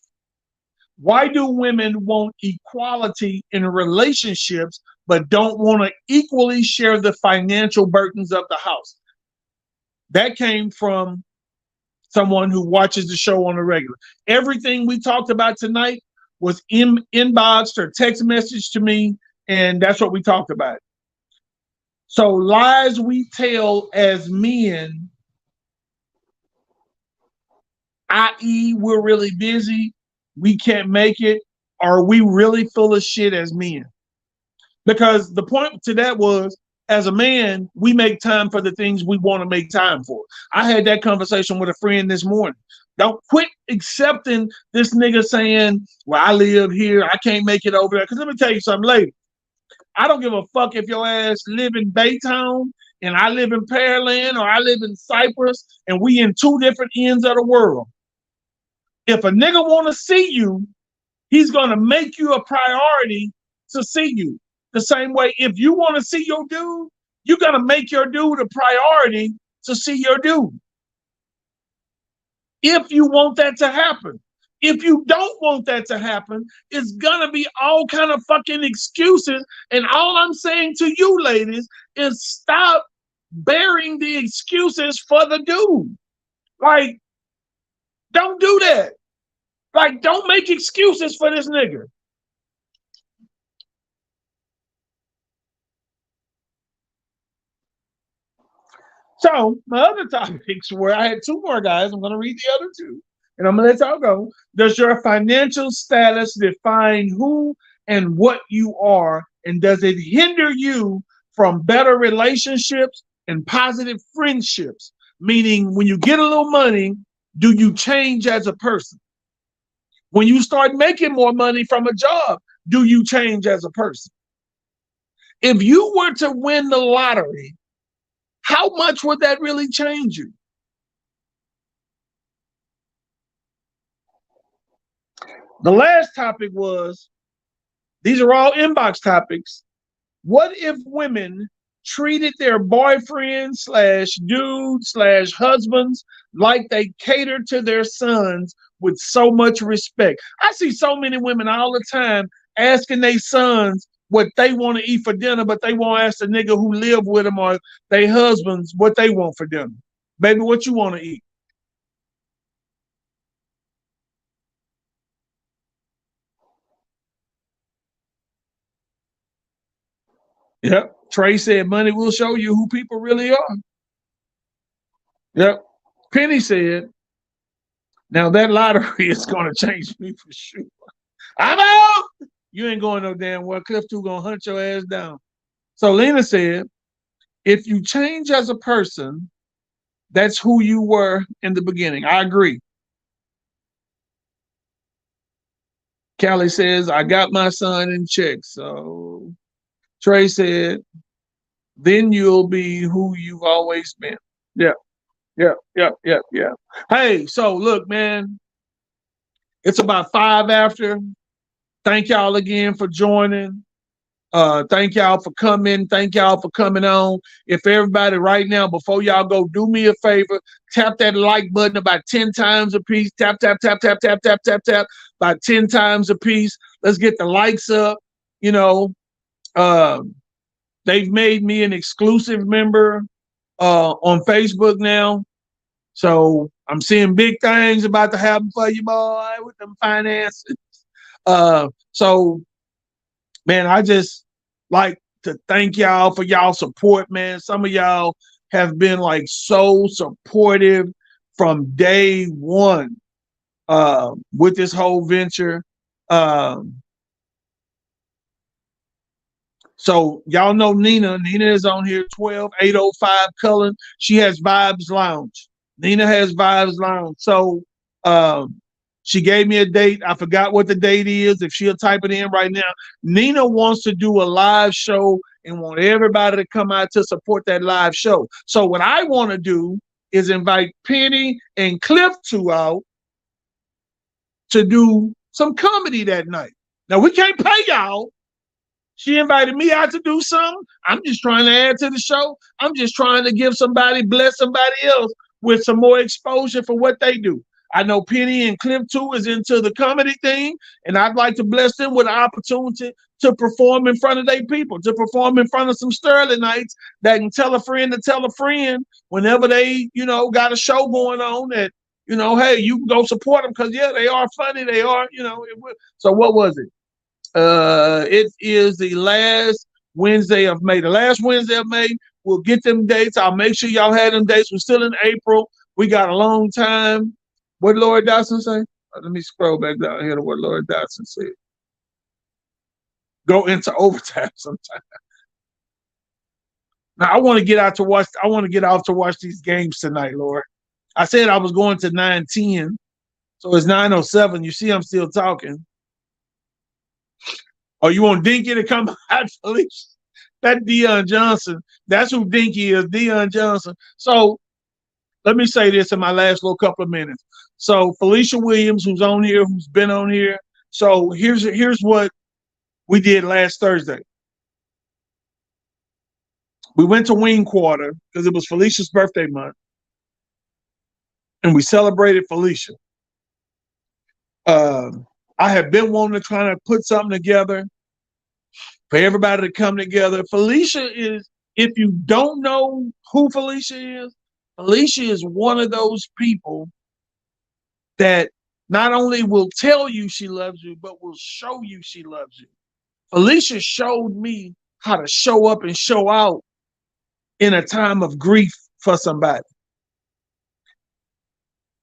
why do women want equality in relationships but don't want to equally share the financial burdens of the house? That came from someone who watches the show on a regular. Everything we talked about tonight was inboxed or text message to me, and that's what we talked about. So lies we tell as men, i.e. we're really busy, we can't make it, are we really full of shit as men? Because the point to that was, as a man, we make time for the things we want to make time for. I had that conversation with a friend this morning. Don't quit accepting this nigga saying, well, I live here, I can't make it over there. Because let me tell you something, lady. I don't give a fuck if your ass live in Baytown and I live in Pearland or I live in Cyprus and we in two different ends of the world. If a nigga want to see you, he's going to make you a priority to see you. The same way, if you want to see your dude, you got to make your dude a priority to see your dude. If you want that to happen. If you don't want that to happen, it's going to be all kind of fucking excuses. And all I'm saying to you ladies is stop bearing the excuses for the dude. Like, don't do that. Like, don't make excuses for this nigga. So my other topics were, I had two more, guys. I'm going to read the other two, and I'm going to let y'all go. Does your financial status define who and what you are, and does it hinder you from better relationships and positive friendships? Meaning, when you get a little money, do you change as a person? When you start making more money from a job, do you change as a person? If you were to win the lottery, how much would that really change you? The last topic was, these are all inbox topics. What if women treated their boyfriends / dudes / husbands like they cater to their sons with so much respect? I see so many women all the time asking their sons what they want to eat for dinner, but they won't ask the nigga who live with them or their husbands what they want for dinner. Baby, what you want to eat? Yep. Trey said money will show you who people really are. Yep. Penny said, now that lottery is going to change me for sure. I'm out. You ain't going no damn well. Cliff 2 going to hunt your ass down. So Lena said, if you change as a person, that's who you were in the beginning. I agree. Callie says, I got my son in check. So Trey said, then you'll be who you've always been. Yeah, yeah, yeah, yeah, yeah. Hey, so look, man, it's about 5 after. Thank y'all again for joining. Thank y'all for coming. Thank y'all for coming on. If everybody right now, before y'all go, do me a favor, tap that like button about 10 times a piece. Tap, tap, tap, tap, tap, tap, tap, tap, about 10 times a piece. Let's get the likes up. You know, they've made me an exclusive member on Facebook now. So I'm seeing big things about to happen for you, boy, with them finances. So, man, I just like to thank y'all for y'all support, man. Some of y'all have been like so supportive from day one with this whole venture. So y'all know Nina. Nina is on here, 12805 Cullen. She has Vibes Lounge. Nina has Vibes Lounge. So she gave me a date. I forgot what the date is. If she'll type it in right now. Nina wants to do a live show and want everybody to come out to support that live show. So what I want to do is invite Penny and Cliff 2 out to do some comedy that night. Now, we can't pay y'all. She invited me out to do something. I'm just trying to add to the show. I'm just trying to give somebody, bless somebody else with some more exposure for what they do. I know Penny and Cliff 2 is into the comedy thing, and I'd like to bless them with an opportunity to perform in front of their people, to perform in front of some Sterlingites that can tell a friend to tell a friend whenever they, you know, got a show going on that, you know, hey, you can go support them because, yeah, they are funny. They are, you know. So what was it? It is the last Wednesday of May. The last Wednesday of May, we'll get them dates. I'll make sure y'all have them dates. We're still in April. We got a long time. What did Lord Dodson say? Let me scroll back down here to what Lord Dodson said. Go into overtime sometime. Now I want to get out to watch. I want to get out to watch these games tonight, Lord. I said I was going to 9:10, so it's 9:07. You see, I'm still talking. Oh, you want Dinky to come out, Felicia? That Deion Johnson. That's who Dinky is, Deion Johnson. So let me say this in my last little couple of minutes. So Felicia Williams, who's on here, who's been on here. So here's what we did last Thursday. We went to Wing Quarter because it was Felicia's birthday month, and we celebrated Felicia. I have been wanting to try to put something together for everybody to come together. Felicia is, if you don't know who Felicia is one of those people that not only will tell you she loves you, but will show you she loves you. Felicia showed me how to show up and show out in a time of grief for somebody.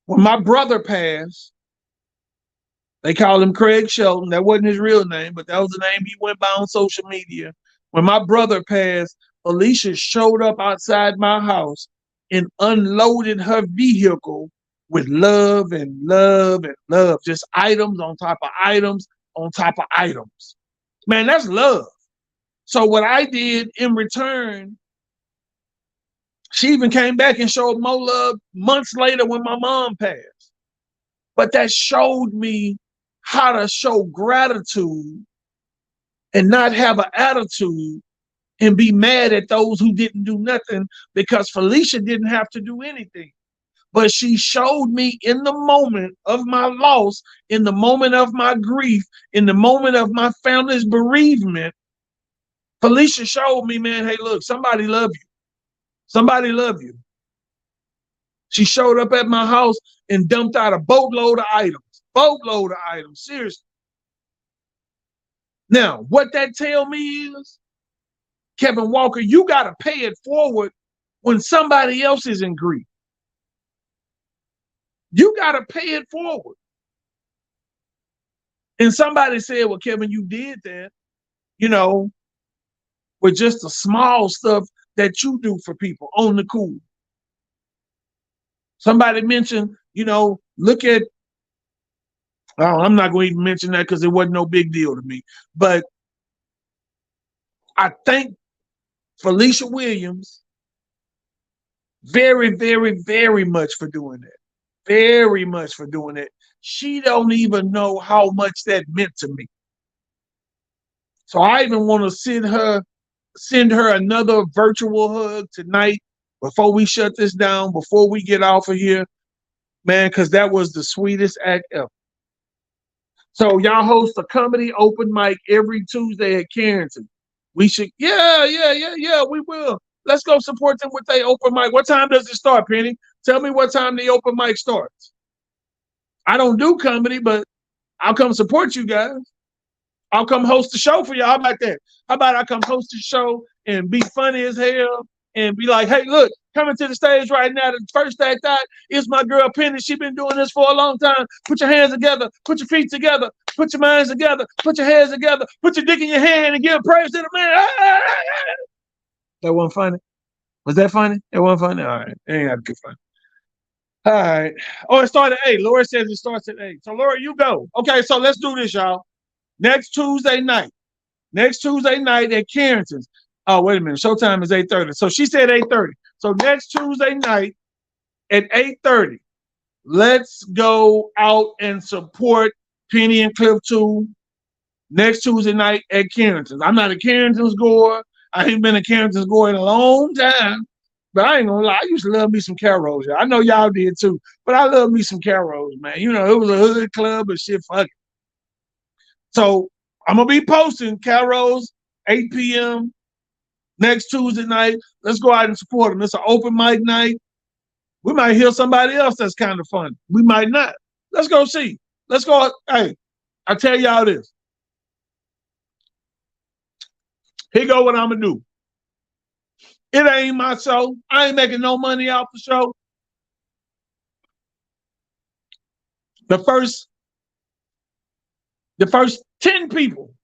When my brother passed, they called him Craig Shelton. That wasn't his real name, but that was the name he went by on social media. When my brother passed, Felicia showed up outside my house and unloaded her vehicle with love and love and love. Just items on top of items on top of items. Man, that's love. So what I did in return, she even came back and showed more love months later when my mom passed. But that showed me how to show gratitude and not have an attitude and be mad at those who didn't do nothing, because Felicia didn't have to do anything. But she showed me in the moment of my loss, in the moment of my grief, in the moment of my family's bereavement, Felicia showed me, man, hey, look, somebody love you. Somebody love you. She showed up at my house and dumped out a boatload of items. Boatload of items, seriously. Now, what that tell me is, Kevin Walker, you got to pay it forward when somebody else is in grief. You got to pay it forward. And somebody said, well, Kevin, you did that, you know, with just the small stuff that you do for people on the cool. Somebody mentioned, you know, look at, oh, I'm not going to even mention that because it wasn't no big deal to me. But I thank Felicia Williams very, very, very much for doing that. Very much for doing that. She don't even know how much that meant to me. So I even want to send her another virtual hug tonight before we shut this down, before we get off of here, man, because that was the sweetest act ever. So y'all host a comedy open mic every Tuesday at Carrington. We should, yeah, we will. Let's go support them with their open mic. What time does it start, Penny? Tell me what time the open mic starts. I don't do comedy, but I'll come support you guys. I'll come host the show for y'all. How about that? How about I come host the show and be funny as hell and be like, hey, look, coming to the stage right now, the first act out is my girl Penny. She's been doing this for a long time. Put your hands together. Put your feet together. Put your minds together. Put your heads together. Put your dick in your hand and give praise to the man. That wasn't funny. Was that funny? It wasn't funny? All right. It ain't got to be funny. All right. Oh, it started at 8. Laura says it starts at 8. So, Laura, you go. Okay, so let's do this, y'all. Next Tuesday night at Carrington's. Oh, wait a minute. Showtime is 8:30. So she said 8:30. So next Tuesday night at 8:30, let's go out and support Penny and Cliff 2 next Tuesday night at Carrington's. I'm not a Carrington's goer. I ain't been a Carrington's goer in a long time. But I ain't gonna lie, I used to love me some Carol's. I know y'all did too, but I love me some Carol's, man. You know, it was a hood club and shit, fuck it. So I'm gonna be posting Carol's 8 p.m. next Tuesday night. Let's go out and support them. It's an open mic night. We might hear somebody else that's kind of fun. We might not. Let's go see. Let's go. Hey, I tell y'all this. Here go what I'm gonna do. It ain't my show. I ain't making no money off the show. The first 10 people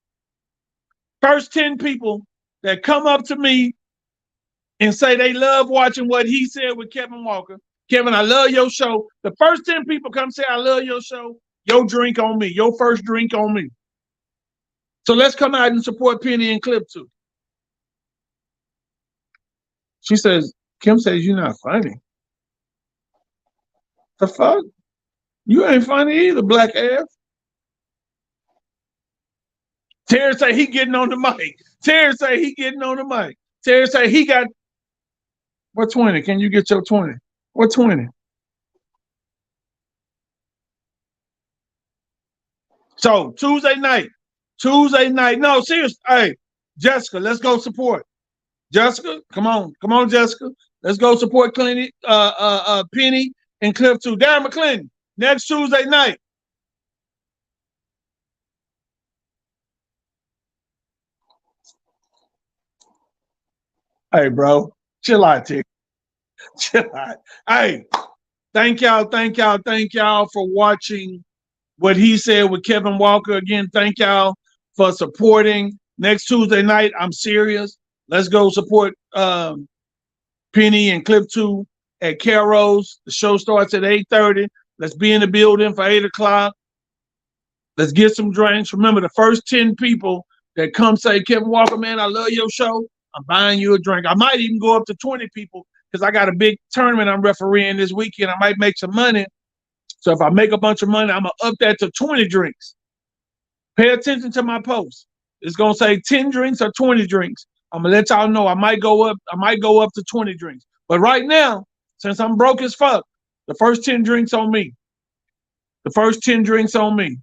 that come up to me and say they love watching What He Said with Kevin Walker. Kevin, I love your show. The first 10 people come say, I love your show. Your drink on me. Your first drink on me. So let's come out and support Penny and Clip too. She says, Kim says you're not funny. The fuck? You ain't funny either, black ass. Terry say he getting on the mic. Terry say he getting on the mic. Terry say he got, what 20? Can you get your 20? What 20? So Tuesday night. No, seriously. Hey, Jessica, let's go support. Jessica, come on, Jessica. Let's go support Penny and Cliff too. Darren McClinton, next Tuesday night. Hey, bro, chill out, Tick. Chill out. Hey, thank y'all for watching What He Said with Kevin Walker. Again, thank y'all for supporting. Next Tuesday night, I'm serious. Let's go support Penny and Clip 2 at Carol's. The show starts at 8:30. Let's be in the building for 8 o'clock. Let's get some drinks. Remember, the first 10 people that come say, Kevin Walker, man, I love your show. I'm buying you a drink. I might even go up to 20 people because I got a big tournament I'm refereeing this weekend. I might make some money. So if I make a bunch of money, I'm going to up that to 20 drinks. Pay attention to my post. It's going to say 10 drinks or 20 drinks. I'm going to let y'all know I might go up to 20 drinks. But right now, since I'm broke as fuck, the first 10 drinks on me. The first 10 drinks on me.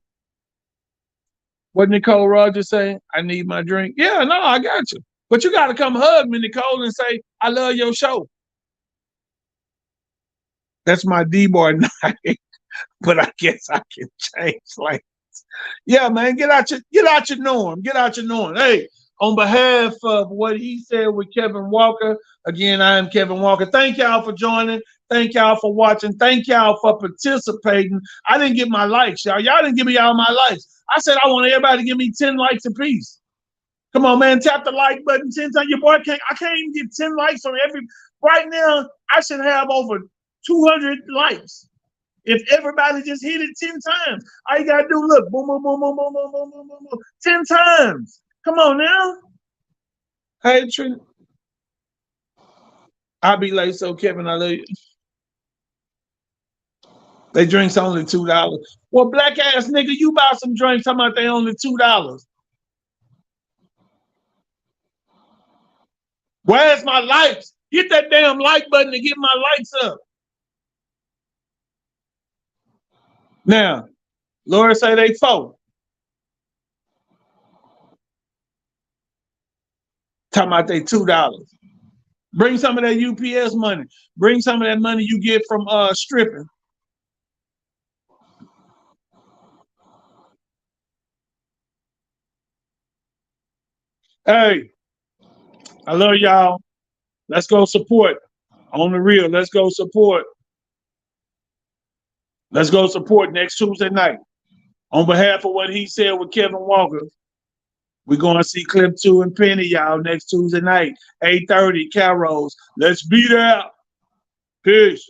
What Nicole Rogers say? I need my drink. Yeah, no, I got you. But you got to come hug me, Nicole, and say, I love your show. That's my D-boy night. But I guess I can change. Like, yeah, man, get out your norm. Get out your norm. Hey, on behalf of what he said with Kevin Walker, again, I am Kevin Walker. Thank y'all for joining. Thank y'all for watching. Thank y'all for participating. I didn't get my likes, y'all. Y'all didn't give me all my likes. I said I want everybody to give me 10 likes apiece. Come on, man. Tap the like button 10 times. Your boy I can't even get 10 likes on every. Right now, I should have over 200 likes. If everybody just hit it 10 times, all you gotta do, look, boom, boom, boom, boom, boom, boom, boom, boom, boom, boom, 10 times. Come on now. Hey, Trina. I'll be late, so Kevin, I love you. They drinks only $2. Well, black ass nigga, you buy some drinks, talking about they only $2. Where's my likes? Hit that damn like button to get my likes up. Now, Laura say they 4. Talking about they $2. Bring some of that UPS money. Bring some of that money you get from stripping. Hey, I love y'all. Let's go support. On the real, let's go support. Let's go support next Tuesday night. On behalf of what he said with Kevin Walker, we're going to see Clip 2 and Penny, y'all, next Tuesday night, 8:30, Carol's. Let's be there. Peace.